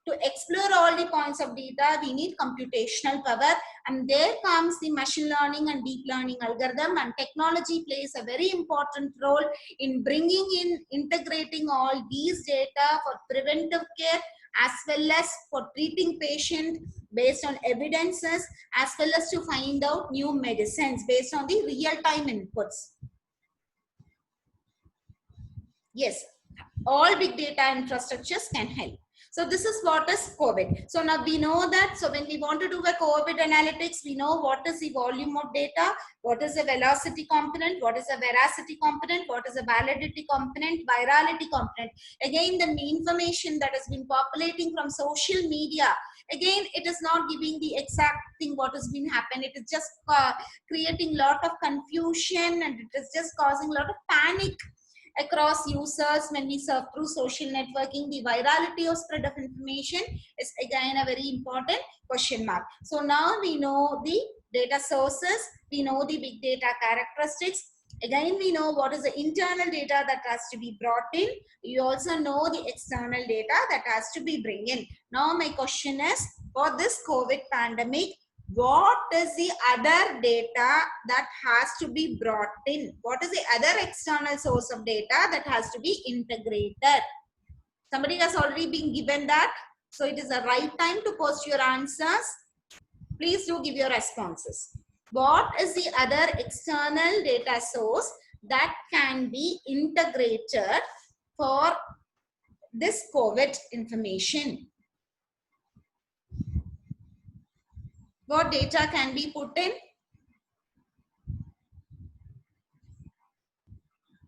to explore all the points of data, we need computational power, and there comes the machine learning and deep learning algorithm, and technology plays a very important role in bringing in, integrating all these data for preventive care as well as for treating patient based on evidences, as well as to find out new medicines based on the real-time inputs. Yes, all big data infrastructures can help. So this is what is COVID. So now we know that, so when we want to do a COVID analytics, we know what is the volume of data, what is the velocity component, what is the veracity component, what is the validity component, virality component. Again, the information that has been populating from social media, again, it is not giving the exact thing what has been happened. It is just creating lot of confusion, and it is just causing a lot of panic across users when we surf through social networking. The virality of spread of information is again a very important question mark. So now we know the data sources, we know the big data characteristics. Again, we know what is the internal data that has to be brought in. You also know the external data that has to be bring in. Now my question is, for this COVID pandemic, what is the other data that has to be brought in? What is the other external source of data that has to be integrated? Somebody has already been given that. So it is the right time to post your answers. Please do give your responses. What is the other external data source that can be integrated for this COVID information? What data can be put in?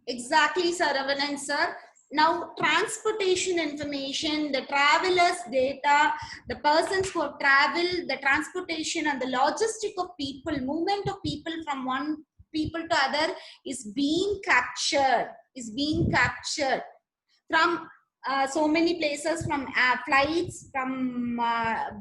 Exactly, Saravanan sir. Now, transportation information, the travelers' data, the persons who have traveled, the transportation and the logistic of people, movement of people from one people to other is being captured, from so many places, from flights, from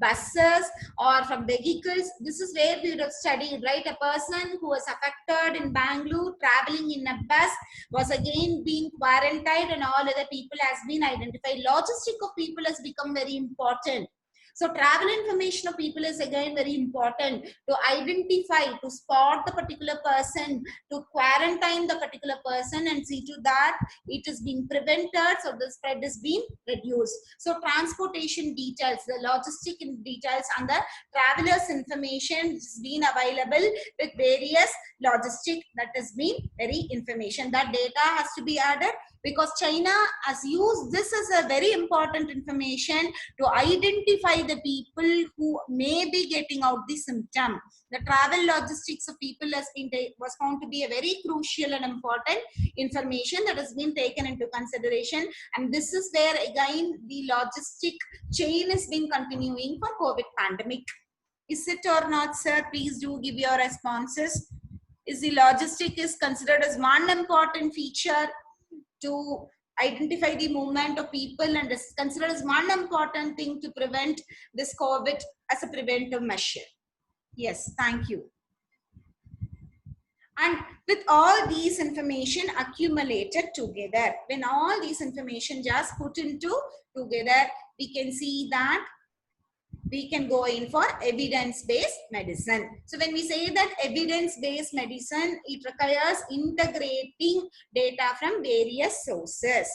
buses, or from vehicles. This is where we would have studied, right? A person who was affected in Bangalore traveling in a bus was again being quarantined, and all other people has been identified. Logistic of people has become very important. So travel information of people is again very important to identify, to spot the particular person, to quarantine the particular person and see to that it is being prevented, so the spread is being reduced. So transportation details, the logistic details and the travelers information is being available with various logistic, that has been very information. That data has to be added because China has used this as a very important information to identify the people who may be getting out the symptom. The travel logistics of people was found to be a very crucial and important information that has been taken into consideration, and this is where again the logistic chain has been continuing for COVID pandemic. Is it or not, sir? Please do give your responses. Is the logistic is considered as one important feature to identify the movement of people and is considered as one important thing to prevent this COVID as a preventive measure? Yes, thank you. And with all these information accumulated together, when all these information just put into together, we can see that we can go in for evidence-based medicine. So when we say that evidence-based medicine, it requires integrating data from various sources.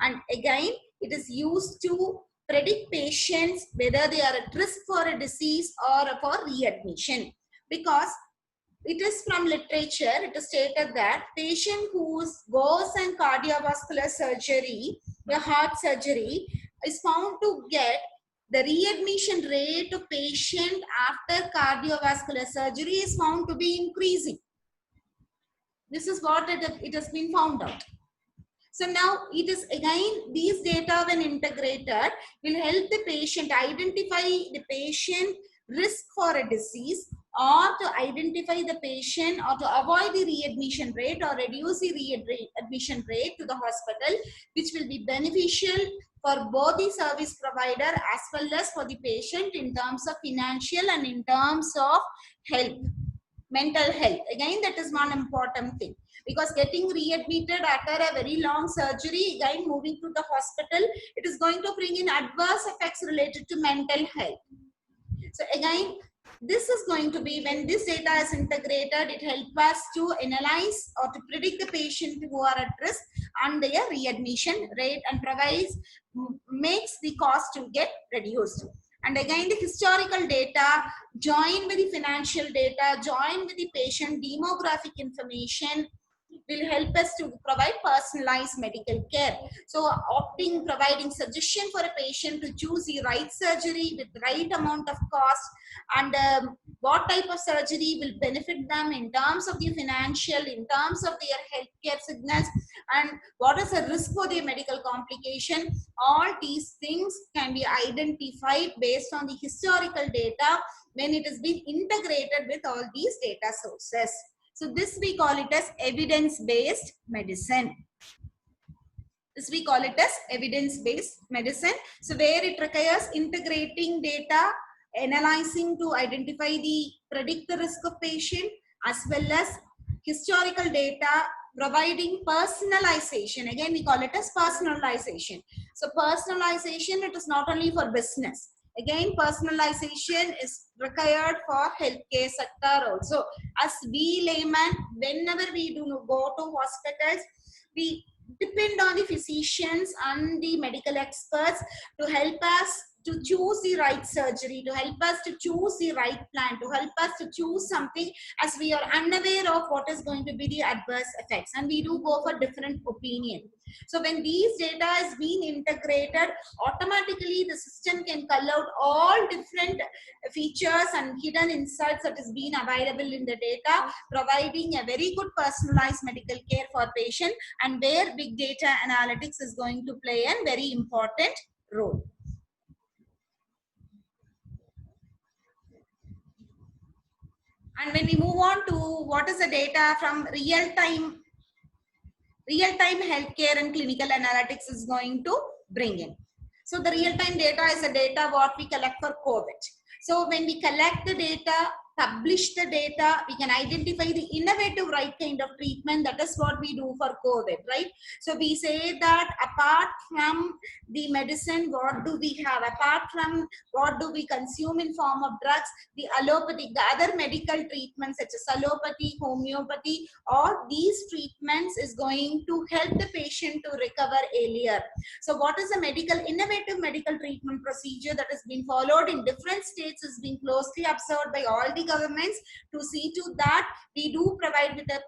And again, it is used to predict patients whether they are at risk for a disease or for readmission. Because it is from literature, it is stated that patient who goes in cardiovascular surgery, the heart surgery, is found to get the readmission rate of patient after cardiovascular surgery is found to be increasing. This is what it has been found out. So now it is again, these data when integrated will help the patient identify the patient risk for a disease, or to identify the patient, or to avoid the readmission rate or reduce the readmission rate to the hospital, which will be beneficial for both the service provider as well as for the patient in terms of financial and in terms of health, mental health. Again, that is one important thing, because getting readmitted after a very long surgery, again moving to the hospital, it is going to bring in adverse effects related to mental health. So again, this is going to be, when this data is integrated, it helps us to analyze or to predict the patient who are at risk and their readmission rate, and makes the cost to get reduced. And again, the historical data joined with the financial data, joined with the patient demographic information, will help us to provide personalized medical care. So providing suggestion for a patient to choose the right surgery with the right amount of cost, and what type of surgery will benefit them in terms of the financial, in terms of their healthcare signals, and what is the risk for their medical complication. All these things can be identified based on the historical data when it has been integrated with all these data sources. So this we call it as evidence-based medicine. This we call it as evidence-based medicine. So where it requires integrating data, analyzing to identify predict the risk of patient, as well as historical data, providing personalization. Again, we call it as personalization. So personalization, it is not only for business. Again, personalization is required for healthcare sector also. As we layman, whenever we do go to hospitals, we depend on the physicians and the medical experts to help us to choose the right surgery, to help us to choose the right plan, to help us to choose something, as we are unaware of what is going to be the adverse effects, and we do go for different opinion. So when these data is being integrated, automatically the system can cull out all different features and hidden insights that is being available in the data, providing a very good personalized medical care for patient, and where big data analytics is going to play a very important role. And when we move on to what is the data from real-time healthcare and clinical analytics is going to bring in. So the real-time data is the data what we collect for COVID. So when we collect the data, publish the data, we can identify the innovative right kind of treatment. That is what we do for COVID, right? So we say that apart from the medicine, what do we have? Apart from what do we consume in form of drugs, the allopathy, the other medical treatments such as allopathy, homeopathy, all these treatments is going to help the patient to recover earlier. So what is the innovative medical treatment procedure that has been followed in different states is being closely observed by all the governments to see to that we do provide with a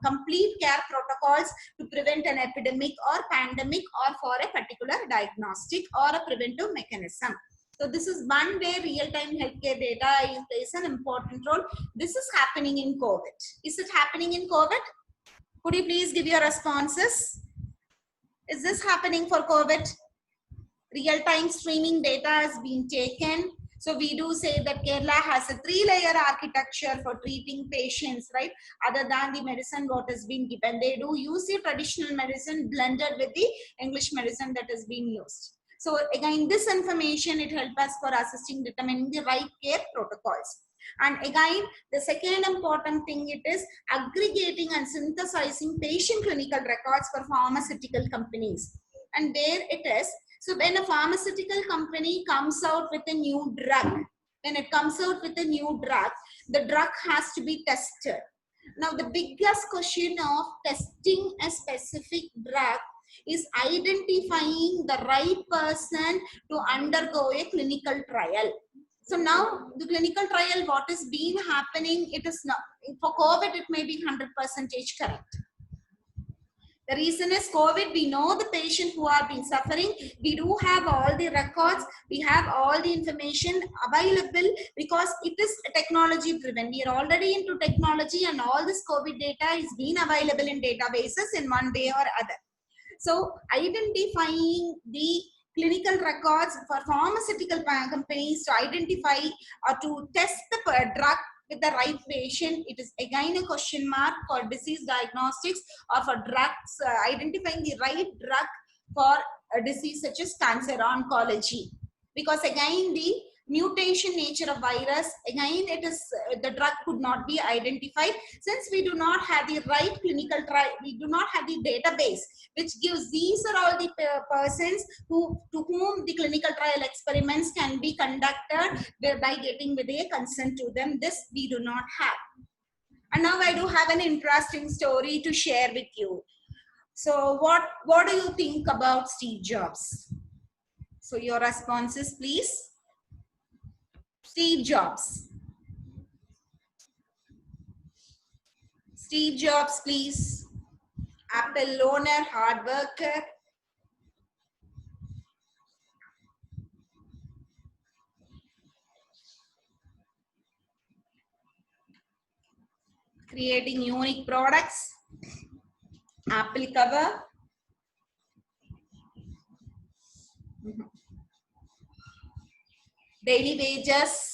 complete care protocols to prevent an epidemic or pandemic or for a particular diagnostic or a preventive mechanism. So this is one way real-time healthcare data plays an important role. This is happening in COVID. Is it happening in COVID? Could you please give your responses? Is this happening for COVID? Real-time streaming data has been taken. So we do say that Kerala has a 3-layer architecture for treating patients, right? Other than the medicine what has been given. They do use the traditional medicine blended with the English medicine that has been used. So again, this information, it helps us for assisting determining the right care protocols. And again, the second important thing, it is aggregating and synthesizing patient clinical records for pharmaceutical companies. And there it is. So when a pharmaceutical company comes out with a new drug, the drug has to be tested. Now, the biggest question of testing a specific drug is identifying the right person to undergo a clinical trial. So now the clinical trial, what is being happening, it is not, for COVID, it may be 100% correct. The reason is COVID, we know the patient who are been suffering. We do have all the records. We have all the information available because it is technology driven. We are already into technology and all this COVID data is being available in databases in one way or other. So identifying the clinical records for pharmaceutical companies to identify or to test the drug with the right patient, it is again a question mark for disease diagnostics or for drugs, identifying the right drug for a disease such as cancer oncology. Because again, the mutation nature of virus, again it is the drug could not be identified since we do not have the right clinical trial, we do not have the database which gives these are all the persons to whom the clinical trial experiments can be conducted by getting with a consent to them. This we do not have. And now I do have an interesting story to share with you. So what do you think about Steve Jobs? So your responses, please. Steve Jobs. Steve Jobs, please. Apple loner, hard worker. Creating unique products. Apple cover. Daily wages.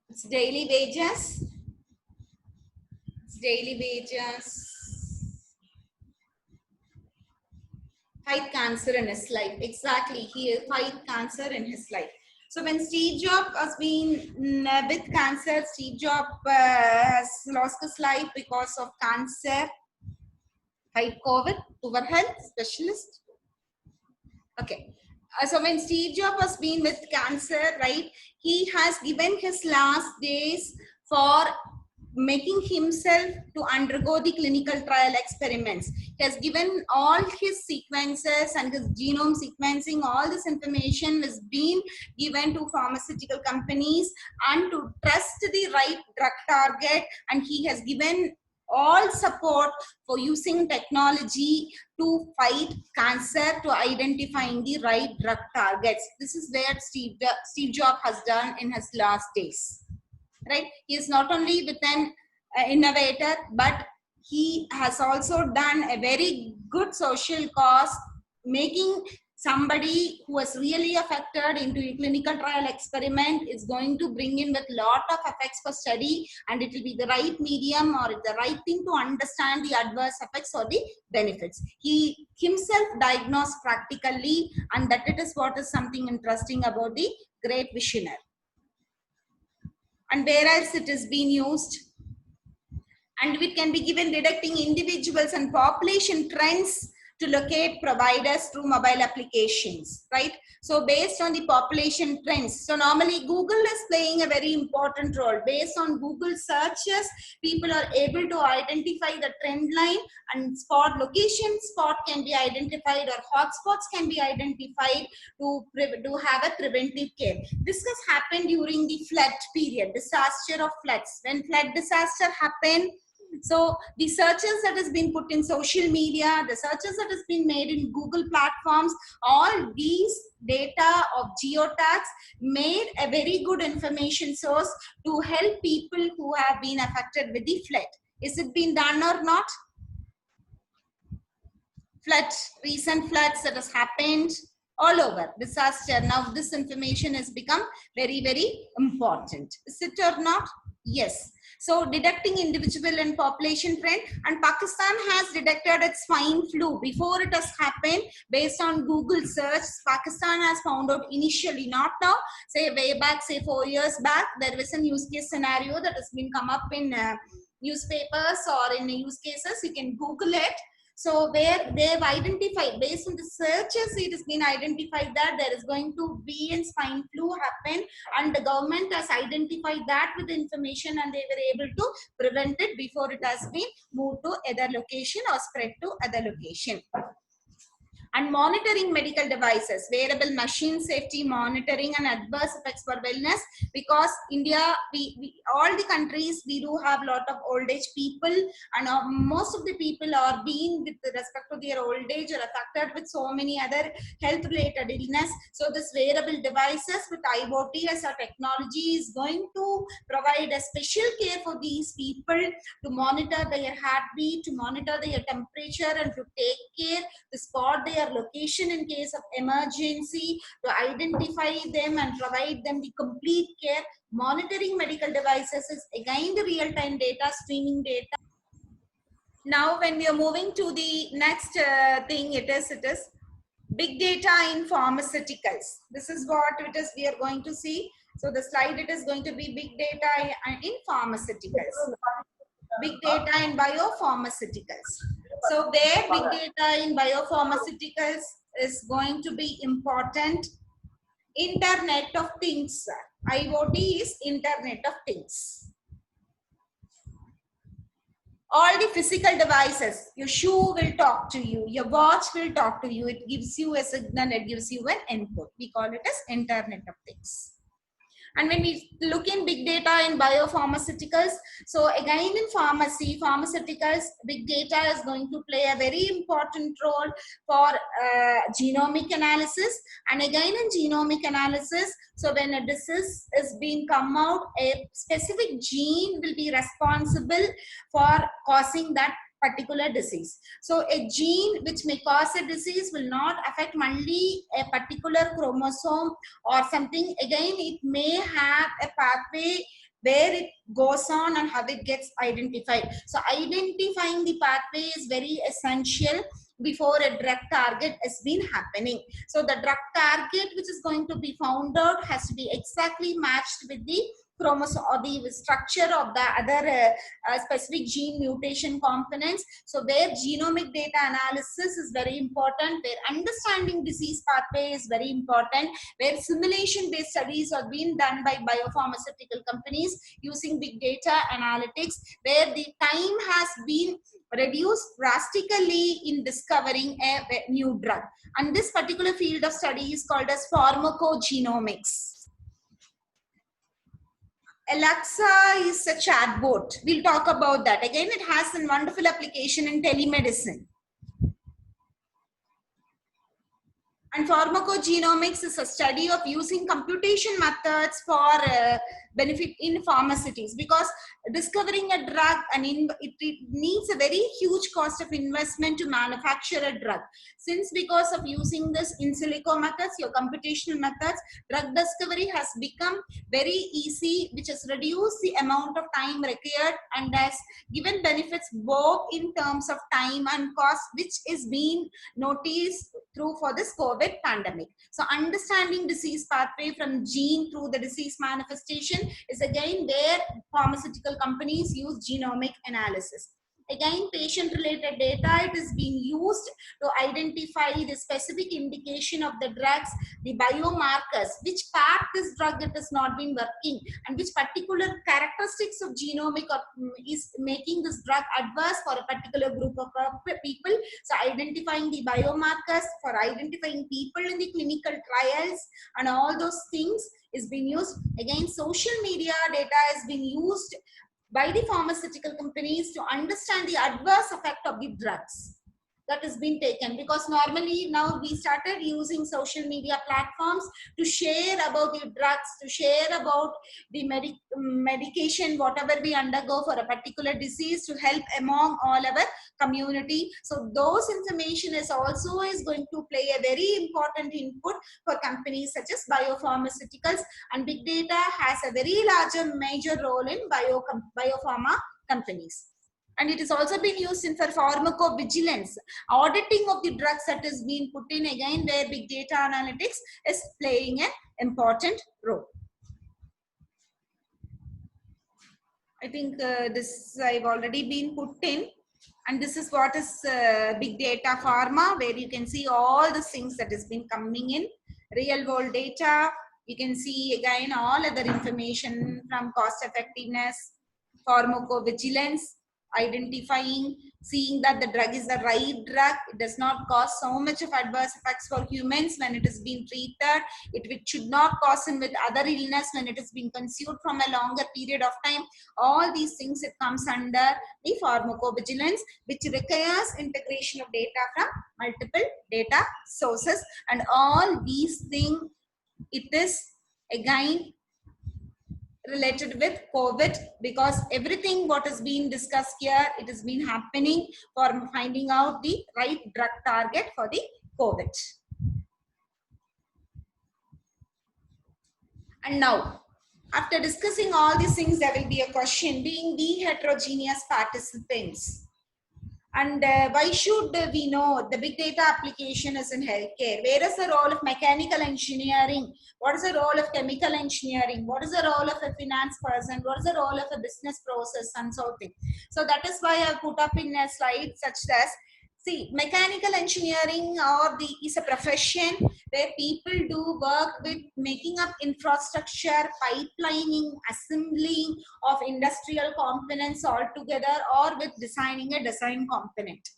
It's daily wages. It's daily wages. Fight cancer in his life. Exactly. He fight cancer in his life. So when Steve Jobs has been with cancer, Steve Jobs has lost his life because of cancer. Fight COVID, poor health specialist. Okay. So when Steve Jobs has been with cancer, right, he has given his last days for making himself to undergo the clinical trial experiments. He has given all his sequences and his genome sequencing, all this information is being given to pharmaceutical companies and to trust the right drug target, and he has given all support for using technology to fight cancer, to identifying the right drug targets. This is where Steve Jobs has done in his last days. Right? He is not only with an innovator, but he has also done a very good social cause, making somebody who was really affected into a clinical trial experiment is going to bring in with lot of effects for study, and it will be the right medium or the right thing to understand the adverse effects or the benefits. He himself diagnosed practically, and that it is what is something interesting about the great visionary. And where else it is being used? And it can be given detecting individuals and population trends to locate providers through mobile applications, right? So based on the population trends. So normally Google is playing a very important role. Based on Google searches, people are able to identify the trend line and spot location. Spot can be identified or hotspots can be identified to have a preventive care. This has happened during the flood period, disaster of floods. When flood disaster happened, so the searches that has been put in social media, the searches that has been made in Google platforms, all these data of geotags made a very good information source to help people who have been affected with the flood. Is it been done or not? Floods, recent floods that has happened all over, disaster. Now this information has become very, very important. Is it or not? Yes. So detecting individual and population trend, and Pakistan has detected its swine flu before it has happened based on Google search. Pakistan has found out initially, not now, say way back, say 4 years back, there was a use case scenario that has been come up in newspapers or in use cases. You can Google it. So where they've identified, based on the searches, it has been identified that there is going to be a swine flu happen, and the government has identified that with the information, and they were able to prevent it before it has been moved to other location or spread to other location. And monitoring medical devices, wearable machine safety monitoring and adverse effects for wellness, because India, we all the countries, we do have a lot of old age people, and most of the people are being with respect to their old age or affected with so many other health related illness. So this wearable devices with IoT as a technology is going to provide a special care for these people, to monitor their heartbeat, to monitor their temperature, and to take care, to spot their location in case of emergency, to identify them and provide them the complete care. Monitoring medical devices is again the real-time data, streaming data. Now when we are moving to the next thing, it is big data in pharmaceuticals. This is what it is we are going to see. So the slide, it is going to be big data in pharmaceuticals. Big data in biopharmaceuticals. So there, big data in biopharmaceuticals is going to be important. Internet of Things. IoT is Internet of Things. All the physical devices, your shoe will talk to you, your watch will talk to you, it gives you a signal, it gives you an input. We call it as Internet of Things. And when we look in big data in biopharmaceuticals, so again in pharmaceuticals, big data is going to play a very important role for genomic analysis. And again in genomic analysis, so when a disease is being come out, a specific gene will be responsible for causing that particular disease. So a gene which may cause a disease will not affect only a particular chromosome or something. Again, it may have a pathway where it goes on and how it gets identified. So identifying the pathway is very essential before a drug target has been happening. So the drug target which is going to be found out has to be exactly matched with the chromosome or the structure of the other specific gene mutation components. So where genomic data analysis is very important, where understanding disease pathway is very important, where simulation based studies are being done by biopharmaceutical companies using big data analytics, where the time has been reduced drastically in discovering a new drug. And this particular field of study is called as pharmacogenomics. Alexa is a chatbot. We'll talk about that. Again, it has a wonderful application in telemedicine. And pharmacogenomics is a study of using computation methods for benefit in pharmaceuticals, because discovering a drug and it needs a very huge cost of investment to manufacture a drug. Since because of using this in silico methods, your computational methods, drug discovery has become very easy, which has reduced the amount of time required and has given benefits both in terms of time and cost, which is being noticed through for this COVID pandemic. So understanding disease pathway from gene through the disease manifestation is again where pharmaceutical companies use genomic analysis. Again, patient-related data, it is being used to identify the specific indication of the drugs, the biomarkers, which part this drug it has not been working, and which particular characteristics of genomic is making this drug adverse for a particular group of people. So identifying the biomarkers for identifying people in the clinical trials and all those things is being used. Again, social media data is being used by the pharmaceutical companies to understand the adverse effect of the drugs that has been taken, because normally now we started using social media platforms to share about the drugs, to share about the medication, whatever we undergo for a particular disease, to help among all our community. So those information is also going to play a very important input for companies such as biopharmaceuticals, and big data has a very larger major role in biopharma companies. And it is also been used in for pharmacovigilance, auditing of the drugs that is being put in, again where big data analytics is playing an important role. I think this I've already been put in, and this is what is big data pharma, where you can see all the things that has been coming in, real world data. You can see again all other information from cost effectiveness, pharmacovigilance, identifying, seeing that the drug is the right drug, it does not cause so much of adverse effects for humans when it is being treated, it should not cause him with other illness when it is being consumed from a longer period of time. All these things, it comes under the pharmacovigilance, which requires integration of data from multiple data sources. And all these things, it is again related with COVID, because everything what is being discussed here, it has been happening for finding out the right drug target for the COVID. And now, after discussing all these things, there will be a question, being the heterogeneous participants. And why should we know the big data application is in healthcare? Where is the role of mechanical engineering? What is the role of chemical engineering? What is the role of a finance person? What is the role of a business process and so on? So that is why I put up in a slide such as, see, mechanical engineering is a profession where people do work with making up infrastructure, pipelining, assembling of industrial components all together, or with designing a design component.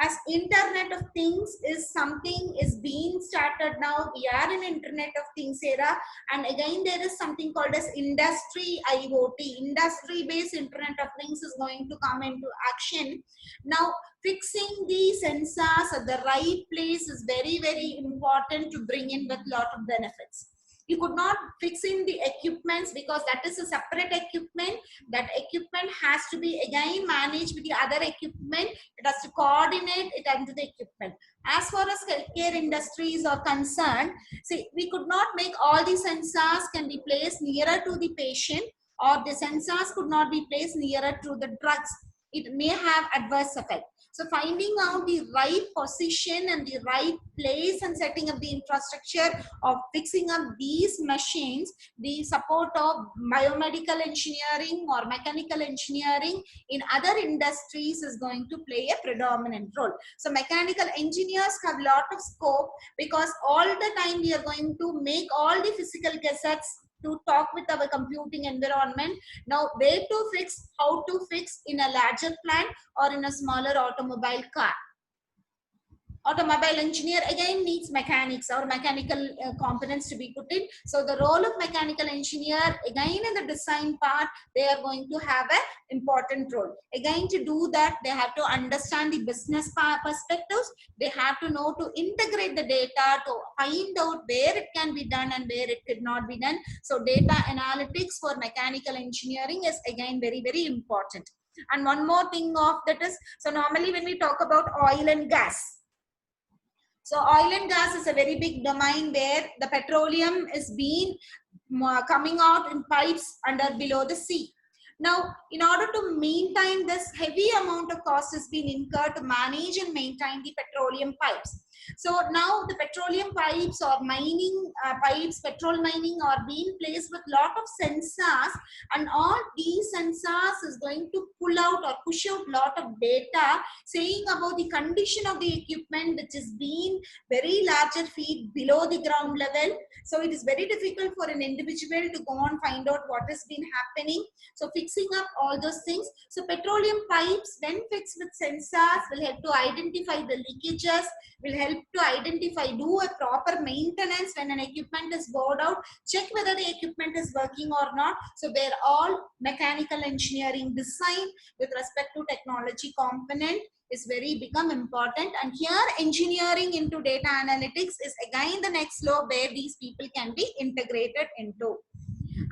as Internet of Things is something is being started now. We are in Internet of Things era, and again there is something called as industry IoT, industry based Internet of Things is going to come into action. Now fixing the sensors at the right place is very important to bring in with lot of benefits. You could not fix in the equipments because that is a separate equipment. That equipment has to be again managed with the other equipment. It has to coordinate it into the equipment. As far as healthcare industries are concerned, see, we could not make all the sensors can be placed nearer to the patient, or the sensors could not be placed nearer to the drugs. It may have adverse effect. So finding out the right position and the right place and setting up the infrastructure of fixing up these machines, the support of biomedical engineering or mechanical engineering in other industries is going to play a predominant role. So mechanical engineers have a lot of scope because all the time we are going to make all the physical gazettes to talk with our computing environment. Now, where to fix, how to fix in a larger plant or in a smaller automobile car. Automobile engineer again needs mechanics or mechanical components to be put in. So the role of mechanical engineer again in the design part, they are going to have an important role. Again, to do that, they have to understand the business perspectives. They have to know to integrate the data to find out where it can be done and where it could not be done. So data analytics for mechanical engineering is again very important. And one more thing of that is, so normally when we talk about oil and gas, so oil and gas is a very big domain where the petroleum is being coming out in pipes under below the sea. Now, in order to maintain this, heavy amount of cost has been incurred to manage and maintain the petroleum pipes. So now the petroleum pipes or mining pipes, petrol mining are being placed with lot of sensors, and all these sensors is going to pull out or push out lot of data saying about the condition of the equipment which is being very larger feet below the ground level. So it is very difficult for an individual to go and find out what has been happening. So fixing up all those things. So petroleum pipes when fixed with sensors will help to identify the leakages, will help to identify, do a proper maintenance when an equipment is bored out, check whether the equipment is working or not. So they're all mechanical engineering design with respect to technology component is very become important. And here engineering into data analytics is again the next law where these people can be integrated into.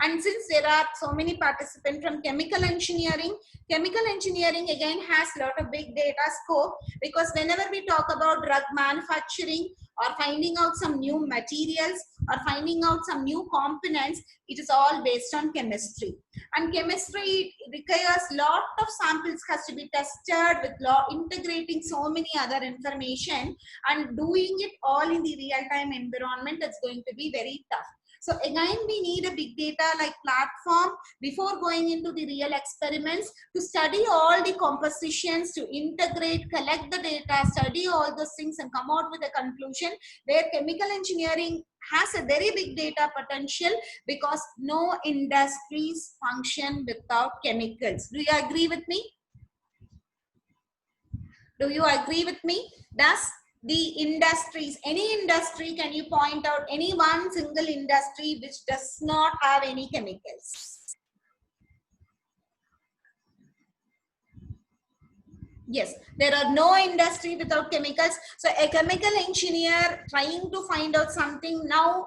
And since there are so many participants from chemical engineering again has a lot of big data scope, because whenever we talk about drug manufacturing or finding out some new materials or finding out some new components, it is all based on chemistry. And chemistry requires lot of samples has to be tested with integrating so many other information and doing it all in the real-time environment. That's going to be very tough. So again, we need a big data like platform before going into the real experiments to study all the compositions, to integrate, collect the data, study all those things and come out with a conclusion, where chemical engineering has a very big data potential because no industries function without chemicals. Do you agree with me? Do you agree with me? Does the industries, any industry, can you point out any one single industry which does not have any chemicals? Yes, there are no industry without chemicals. So a chemical engineer trying to find out something now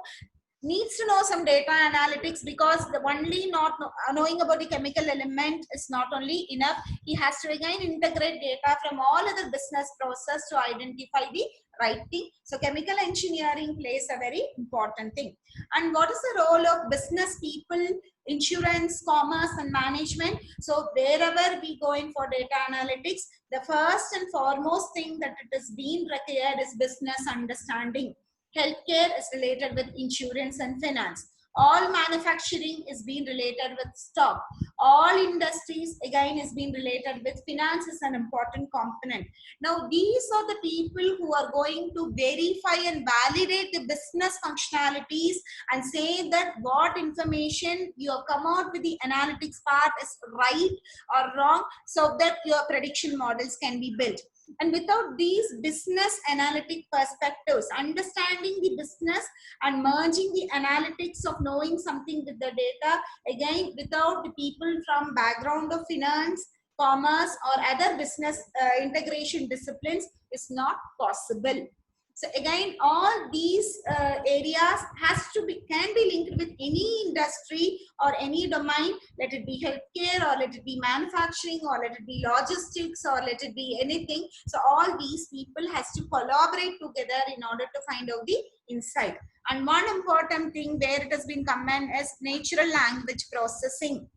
needs to know some data analytics, because the only not knowing about the chemical element is not only enough. He has to again integrate data from all other business process to identify the right thing. So chemical engineering plays a very important thing. And what is the role of business people, insurance, commerce and management? So wherever we go in for data analytics, the first and foremost thing that it is being required is business understanding. Healthcare is related with insurance and finance. All manufacturing is being related with stock. All industries again is being related with finance is an important component. Now these are the people who are going to verify and validate the business functionalities and say that what information you have come out with the analytics part is right or wrong, so that your prediction models can be built. And without these business analytic perspectives, understanding the business and merging the analytics of knowing something with the data, again, without the people from background of finance, commerce or other business integration disciplines is not possible. So again, all these areas can be linked with any industry or any domain, let it be healthcare or let it be manufacturing or let it be logistics or let it be anything. So all these people has to collaborate together in order to find out the insight. And one important thing where it has been common is natural language processing.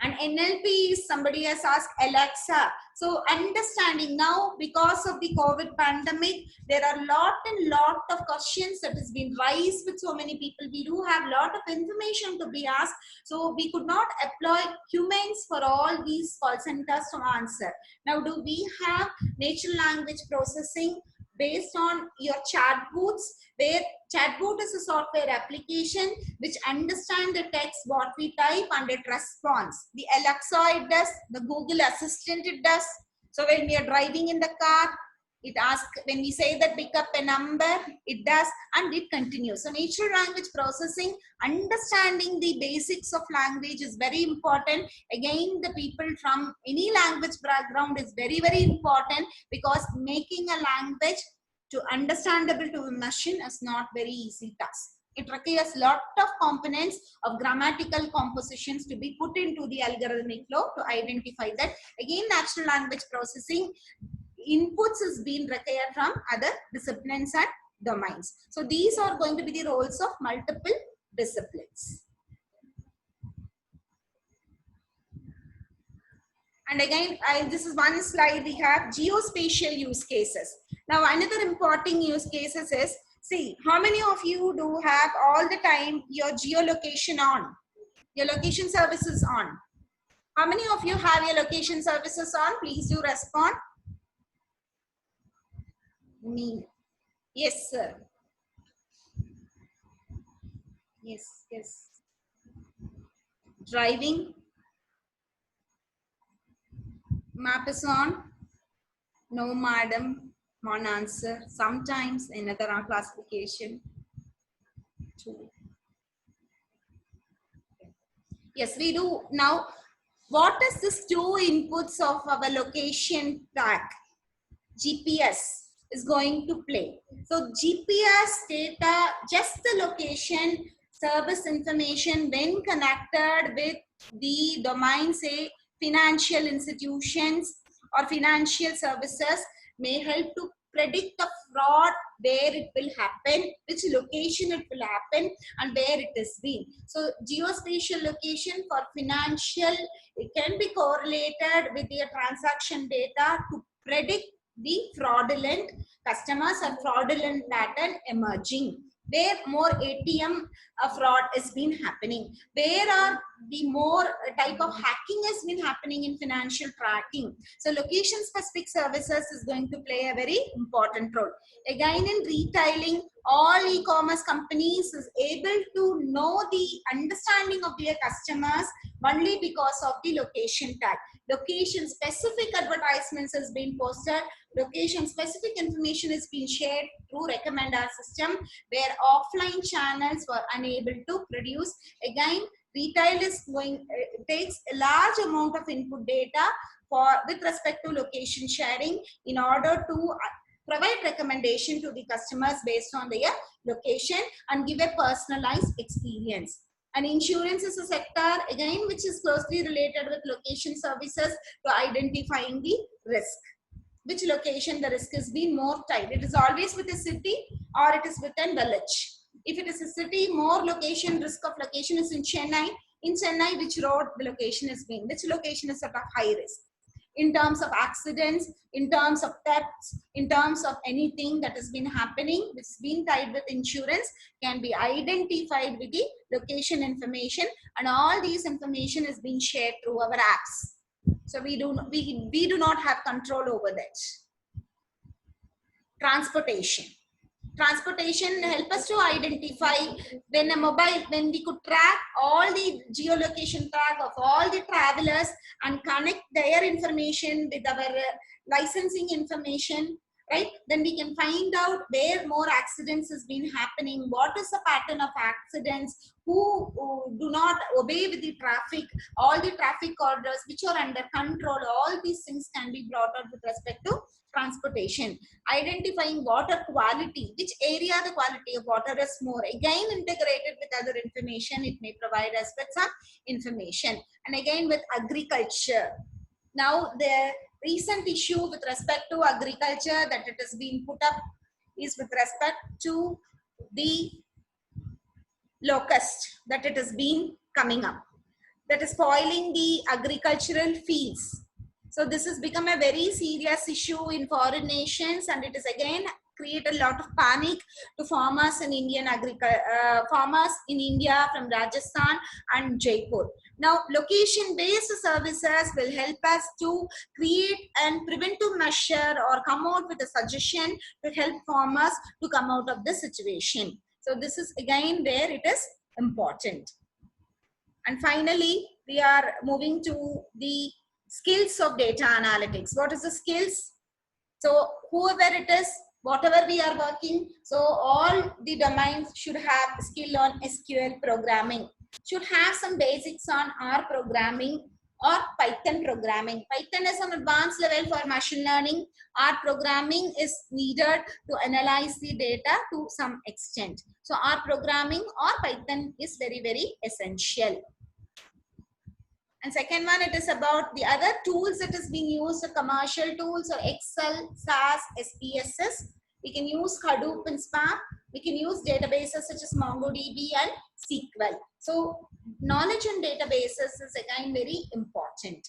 And NLP is, somebody has asked, Alexa. So understanding now, because of the COVID pandemic, there are lot of questions that has been raised with so many people. We do have lot of information to be asked. So we could not employ humans for all these call centers to answer. Now, do we have natural language processing based on your chatbots, where chatbot is a software application which understands the text what we type and it responds. The Alexa it does, the Google Assistant it does. So when we are driving in the car, it asks, when we say that pick up a number, it does, and it continues. So natural language processing, understanding the basics of language is very important. Again, the people from any language background is very, very important, because making a language to understandable to a machine is not very easy task. It requires lot of components of grammatical compositions to be put into the algorithmic flow to identify that. Again, natural language processing inputs is being required from other disciplines and domains. So these are going to be the roles of multiple disciplines. And again, this is one slide we have, geospatial use cases. Now, another important use cases is, see, how many of you do have all the time your geolocation on? Your location services on. How many of you have your location services on? Please do respond. Me. Yes, sir. Yes, yes. Driving. Map is on. No, madam. One answer. Sometimes another classification. Two. Yes, we do. Now, what is this two inputs of our location tag? GPS is going to play. So GPS data, just the location, service information, when connected with the domain, say financial institutions or financial services, may help to predict the fraud, where it will happen, which location it will happen, and where it is been. So geospatial location for financial, it can be correlated with your transaction data to predict the fraudulent customers and fraudulent pattern emerging, where more ATM fraud has been happening, where are the more type of hacking has been happening in financial tracking. So location specific services is going to play a very important role. Again, in retailing, all e-commerce companies is able to know the understanding of their customers only because of the location tag. Location specific advertisements has been posted, location specific information is being shared through recommender system, where offline channels were unable to produce. Again, retail is going, takes a large amount of input data with respect to location sharing in order to provide recommendation to the customers based on their location and give a personalized experience. And insurance is a sector, again, which is closely related with location services to identifying the risk. Which location the risk is being more tight. It is always with a city or it is within village. If it is a city, more location, risk of location is in Chennai. In Chennai, which road the location is being, which location is at a high risk. In terms of accidents, in terms of thefts, in terms of anything that has been happening, which is being tied with insurance, can be identified with the location information, and all these information is being shared through our apps. So we do not have control over that. Transportation. transportation help us to identify when we could track all the geolocation track of all the travelers and connect their information with our licensing information, right? Then we can find out where more accidents has been happening, what is the pattern of accidents, who do not obey with the traffic, all the traffic orders which are under control. All these things can be brought out with respect to transportation. Identifying water quality, which area the quality of water is more, again integrated with other information, it may provide us with some information. And again with agriculture, now the recent issue with respect to agriculture that it has been put up is with respect to the locust that it has been coming up, that is spoiling the agricultural fields. So this has become a very serious issue in foreign nations, and it is again create a lot of panic to farmers in farmers in India from Rajasthan and Jaipur. Now, location-based services will help us to create a preventive measure or come out with a suggestion to help farmers to come out of the situation. So this is again where it is important. And finally, we are moving to the skills of data analytics. What is the skills? So whoever it is, whatever we are working, so all the domains should have skill on SQL programming, should have some basics on R programming or Python programming. Python is an advanced level for machine learning. R programming is needed to analyze the data to some extent. So R programming or Python is very, very essential. And second one, it is about the other tools that is being used, the commercial tools or Excel, SAS, SPSS. We can use Hadoop and Spark. We can use databases such as MongoDB and SQL. So knowledge on databases is again very important.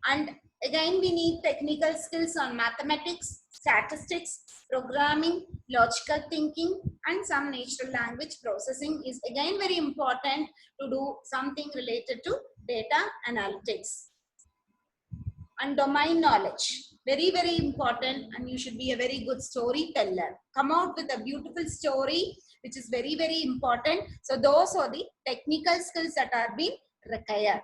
And again, we need technical skills on mathematics, statistics, programming, logical thinking, and some natural language processing is again very important to do something related to data analytics. And domain knowledge, very, very important, and you should be a very good storyteller. Come out with a beautiful story, which is very, very important. So those are the technical skills that are being required.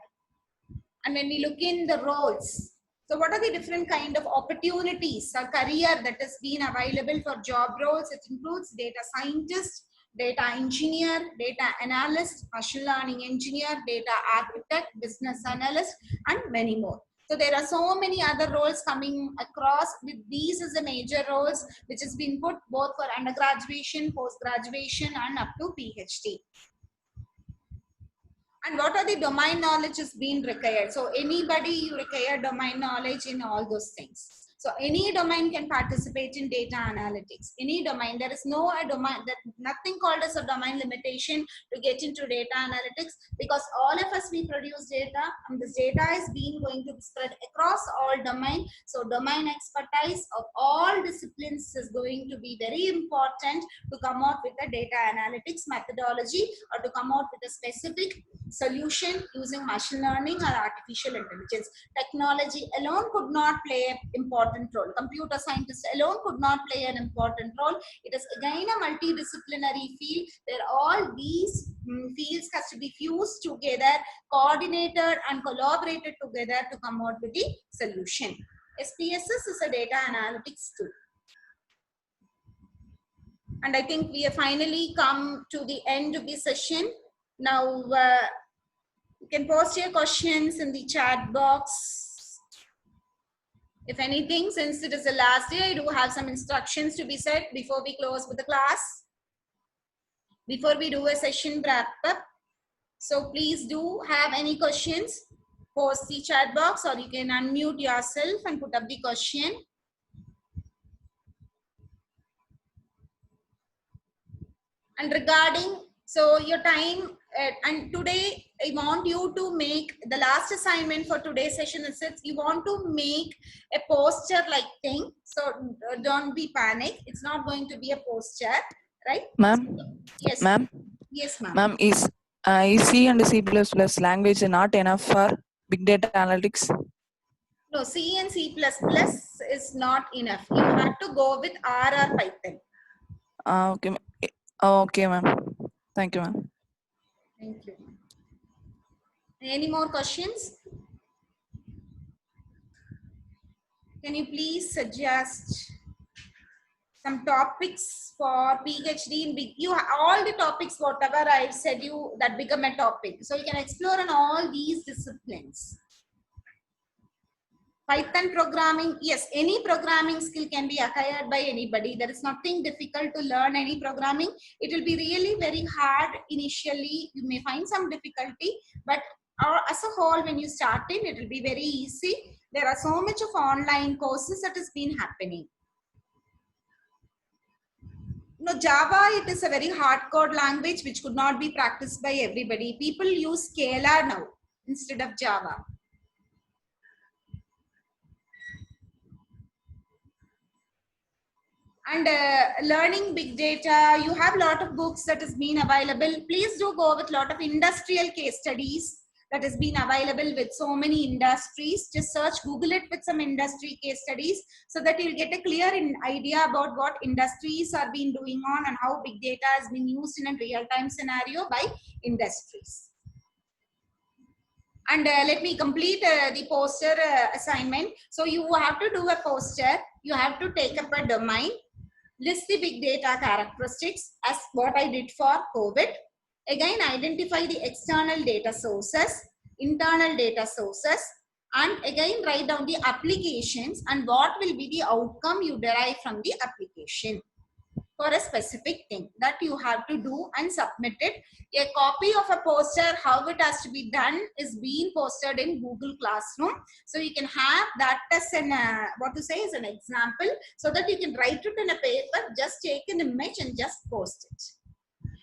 And when we look in the roles, so what are the different kind of opportunities or career that has been available for job roles? It includes data scientist, data engineer, data analyst, machine learning engineer, data architect, business analyst, and many more. So there are so many other roles coming across. With these is the major roles which has been put both for undergraduation, post-graduation, and up to PhD. And what are the domain knowledge is being required? So anybody you require domain knowledge in all those things. So any domain can participate in data analytics. Any domain, there is no domain, that nothing called as a domain limitation to get into data analytics, because all of us we produce data, and this data is being going to be spread across all domain. So domain expertise of all disciplines is going to be very important to come out with a data analytics methodology or to come out with a specific solution using machine learning or artificial intelligence. Technology alone could not play an important role. Computer scientists alone could not play an important role. It is again a multidisciplinary field where all these fields has to be fused together, coordinated and collaborated together to come out with the solution. SPSS is a data analytics tool. And I think we have finally come to the end of the session. Now, you can post your questions in the chat box. If anything, since it is the last day, I do have some instructions to be said before we close with the class, before we do a session wrap up. So please do have any questions, post the chat box, or you can unmute yourself and put up the question. And regarding, so your time, and today I want you to make the last assignment for today's session is you want to make a poster like thing. So don't be panic. It's not going to be a poster, right? Ma'am? Yes. Ma'am? Yes, ma'am. Ma'am, is C and C++ language not enough for big data analytics? No, C and C++ is not enough. You have to go with R or Python. Okay. Okay, ma'am. Thank you, ma'am. Thank you. Any more questions? Can you please suggest some topics for PhD in big? All the topics, whatever I've said you, that become a topic. So you can explore on all these disciplines. Python programming, yes, any programming skill can be acquired by anybody. There is nothing difficult to learn any programming. It will be really very hard initially. You may find some difficulty, but as a whole, when you start in, it will be very easy. There are so much of online courses that has been happening. No, Java, it is a very hardcore language which could not be practiced by everybody. People use Scala now instead of Java. And learning big data, you have a lot of books that has been available. Please do go with a lot of industrial case studies that has been available with so many industries. Just search, Google it with some industry case studies so that you'll get a clear idea about what industries are being doing on and how big data has been used in a real-time scenario by industries. And let me complete the poster assignment. So you have to do a poster. You have to take up a domain, list the big data characteristics as what I did for COVID. Again, identify the external data sources, internal data sources, and again write down the applications and what will be the outcome you derive from the application for a specific thing that you have to do and submit it. A copy of a poster, how it has to be done, is being posted in Google Classroom. So you can have that as an, what to say, is an example, so that you can write it in a paper, just take an image and just post it.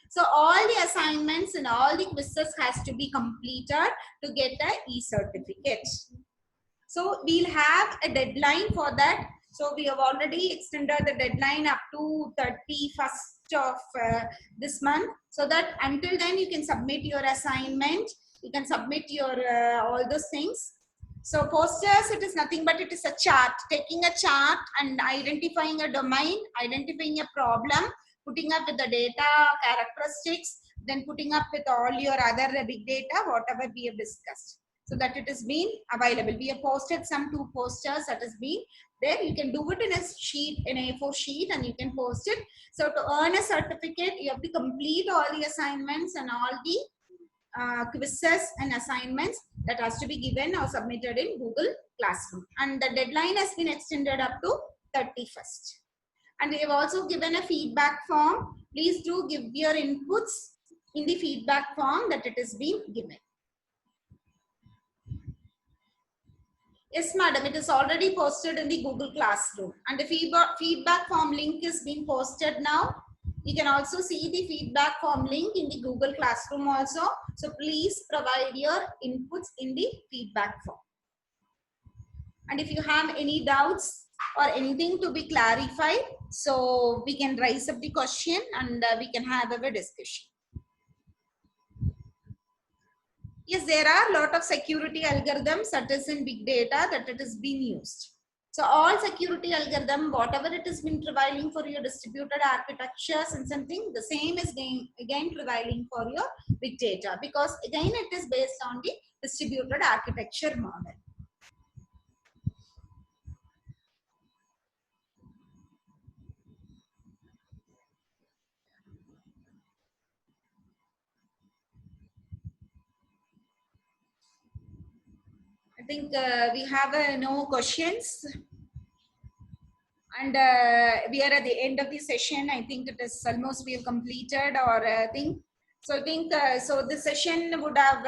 So all the assignments and all the quizzes has to be completed to get a e-certificate. So we'll have a deadline for that. So we have already extended the deadline up to 31st of this month. So that until then you can submit your assignment. You can submit your all those things. So posters, it is nothing but it is a chart. Taking a chart and identifying a domain, identifying a problem, putting up with the data characteristics, then putting up with all your other big data, whatever we have discussed. So that it has been available. We have posted some 2 posters that has been there. You can do it in a sheet, in a A4 sheet, and you can post it. So to earn a certificate, you have to complete all the assignments and all the quizzes and assignments that has to be given or submitted in Google Classroom. And the deadline has been extended up to 31st. And we have also given a feedback form. Please do give your inputs in the feedback form that it is being given. Yes, madam, it is already posted in the Google Classroom. And the feedback form link is being posted now. You can also see the feedback form link in the Google Classroom also. So please provide your inputs in the feedback form. And if you have any doubts or anything to be clarified, so we can raise up the question and we can have a discussion. Yes, there are a lot of security algorithms that is in big data that it is being used. So all security algorithm, whatever it has been prevailing for your distributed architectures and something, the same is again prevailing for your big data, because again it is based on the distributed architecture model. I think we have no questions. And we are at the end of the session. I think it is almost we have completed our thing. So I think so the session would have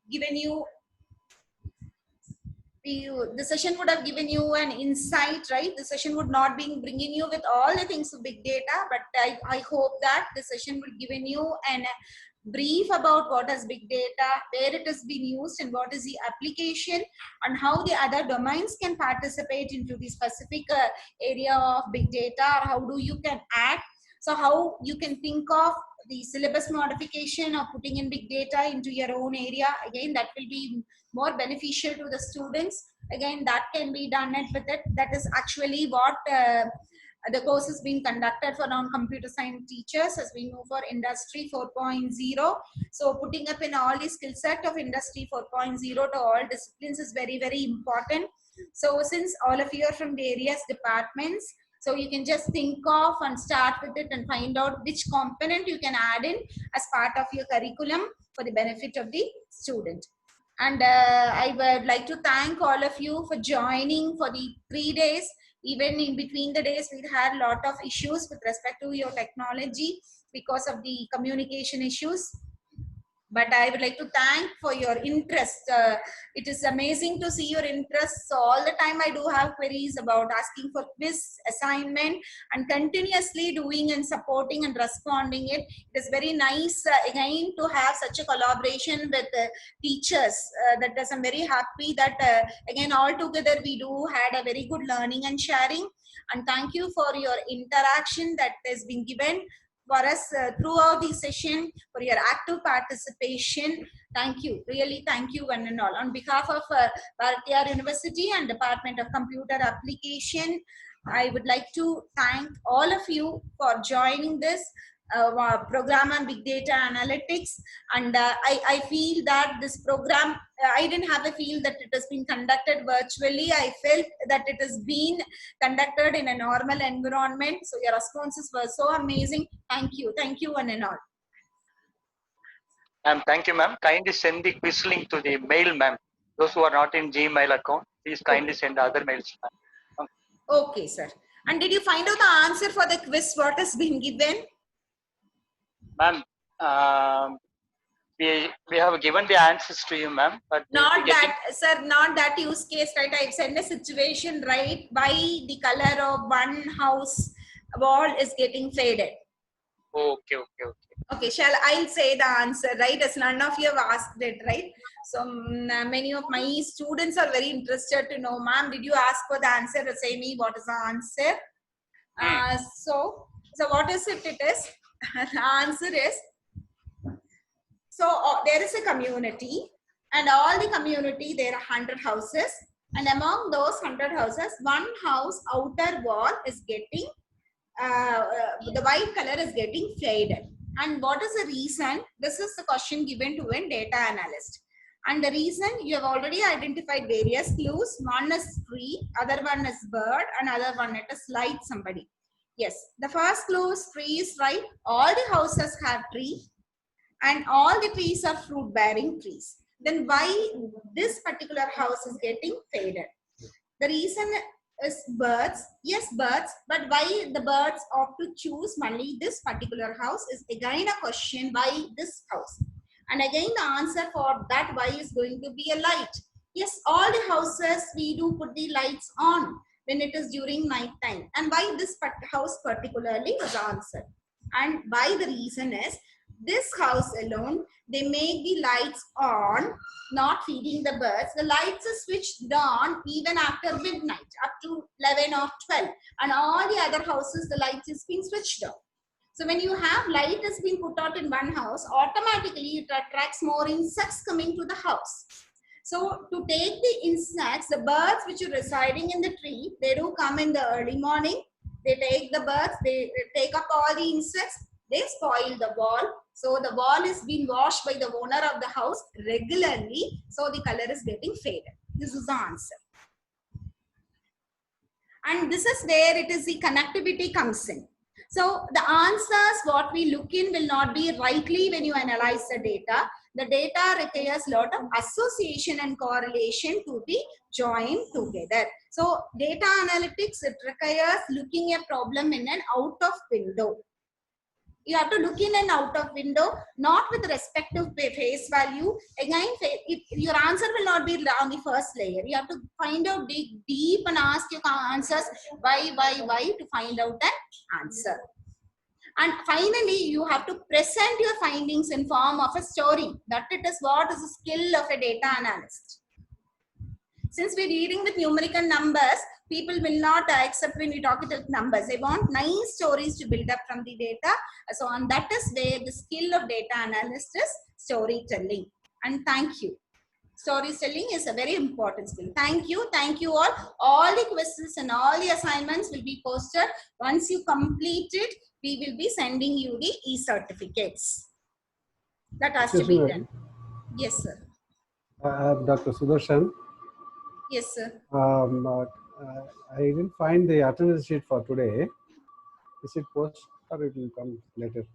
given you the session would have given you an insight, right? The session would not be bringing you with all the things of big data, but I hope that the session will given you an brief about what is big data, where it has been used, and what is the application, and how the other domains can participate into the specific area of big data, or how do you can act. So how you can think of the syllabus modification or putting in big data into your own area. Again, that will be more beneficial to the students. Again, that can be done with it. That is actually what The course is being conducted for non-computer science teachers as we move for Industry 4.0. So putting up in all the skill set of Industry 4.0 to all disciplines is very, very important. So since all of you are from various departments, so you can just think of and start with it and find out which component you can add in as part of your curriculum for the benefit of the student. And I would like to thank all of you for joining for the 3 days. Even in between the days, we had a lot of issues with respect to your technology because of the communication issues. But I would like to thank for your interest. It is amazing to see your interest. So all the time I do have queries about asking for quiz assignment and continuously doing and supporting and responding it. It is very nice again to have such a collaboration with teachers. That is, I'm very happy that again all together we do had a very good learning and sharing. And thank you for your interaction that has been given for us throughout the session, for your active participation. Thank you. Really, thank you one and all. On behalf of Bharatiyar University and Department of Computer Application, I would like to thank all of you for joining this program on big data analytics. And I feel that this program, I didn't have a feel that it has been conducted virtually. I felt that it has been conducted in a normal environment. So your responses were so amazing. Thank you one and all. Ma'am, thank you, ma'am. Kindly send the quiz link to the mail, ma'am. Those who are not in Gmail account, please kindly send other mails, ma'am. Okay, sir. And did you find out the answer for the quiz what has been given? Ma'am, we have given the answers to you, ma'am. But not that, sir, not that use case, right? I've sent a situation, right? Why the color of one house wall is getting faded. Okay. Okay, I'll say the answer, right? As none of you have asked it, right? So many of my students are very interested to know, ma'am, did you ask for the answer? Say me, what is the answer? So what is it? It is, the answer is, so there is a community, and all the community, there are 100 houses. And among those 100 houses, one house outer wall is getting, the white color is getting faded. And what is the reason? This is the question given to a data analyst. And the reason, you have already identified various clues. One is tree, other one is bird, and other one it is light somebody. Yes, the first clue is trees, right? All the houses have tree and all the trees are fruit bearing trees. Then why this particular house is getting faded? The reason is birds. Yes, birds, but why the birds opt to choose only this particular house is again a question, why this house? And again the answer for that why is going to be a light. Yes, all the houses we do put the lights on when it is during night time. And why this house particularly was answered. And why the reason is, this house alone, they make the lights on, not feeding the birds. The lights are switched on even after midnight, up to 11 or 12. And all the other houses, the lights is being switched off. So when you have light has been put out in one house, automatically it attracts more insects coming to the house. So to take the insects, the birds which are residing in the tree, they do come in the early morning. They take the birds, they take up all the insects, they spoil the wall. So the wall is being washed by the owner of the house regularly. So the color is getting faded. This is the answer. And this is where it is the connectivity comes in. So the answers, what we look in will not be rightly when you analyze the data. The data requires a lot of association and correlation to be joined together. So data analytics, it requires looking a problem in an out of window. You have to look in and out of window, not with respect to face value. Again, your answer will not be on the first layer. You have to find out, dig deep and ask your answers, why, to find out an answer. And finally, you have to present your findings in form of a story. That it is what is the skill of a data analyst. Since we're dealing with numerical numbers, people will not accept when we talk about numbers. They want nice stories to build up from the data. So on that is where the skill of data analyst is storytelling. And thank you. Storytelling is a very important skill. Thank you. Thank you all. All the quizzes and all the assignments will be posted. Once you complete it, we will be sending you the e-certificates. That has to be done. Yes, sir. Dr. Sudarshan, Yes, sir. I didn't find the attendance sheet for today. Is it posted or it will come later?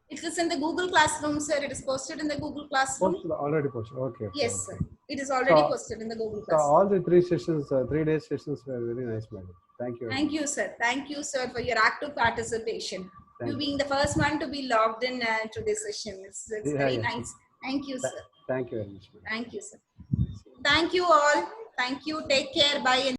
It is in the Google Classroom, sir. It is posted in the Google Classroom. Posted, already posted. Okay. Yes, okay. sir. It is already So- posted in the Google So Classroom. all the 3 sessions, 3-day sessions were very nice, madam. Thank you. Thank you, sir. Thank you, sir, for your active participation. Thank You you. being the first one to be logged in to this session. It's Yeah, very yeah. nice. Thank you, sir. Thank you very much, madam. Thank you, sir. Thank you all. Thank you. Take care. Bye.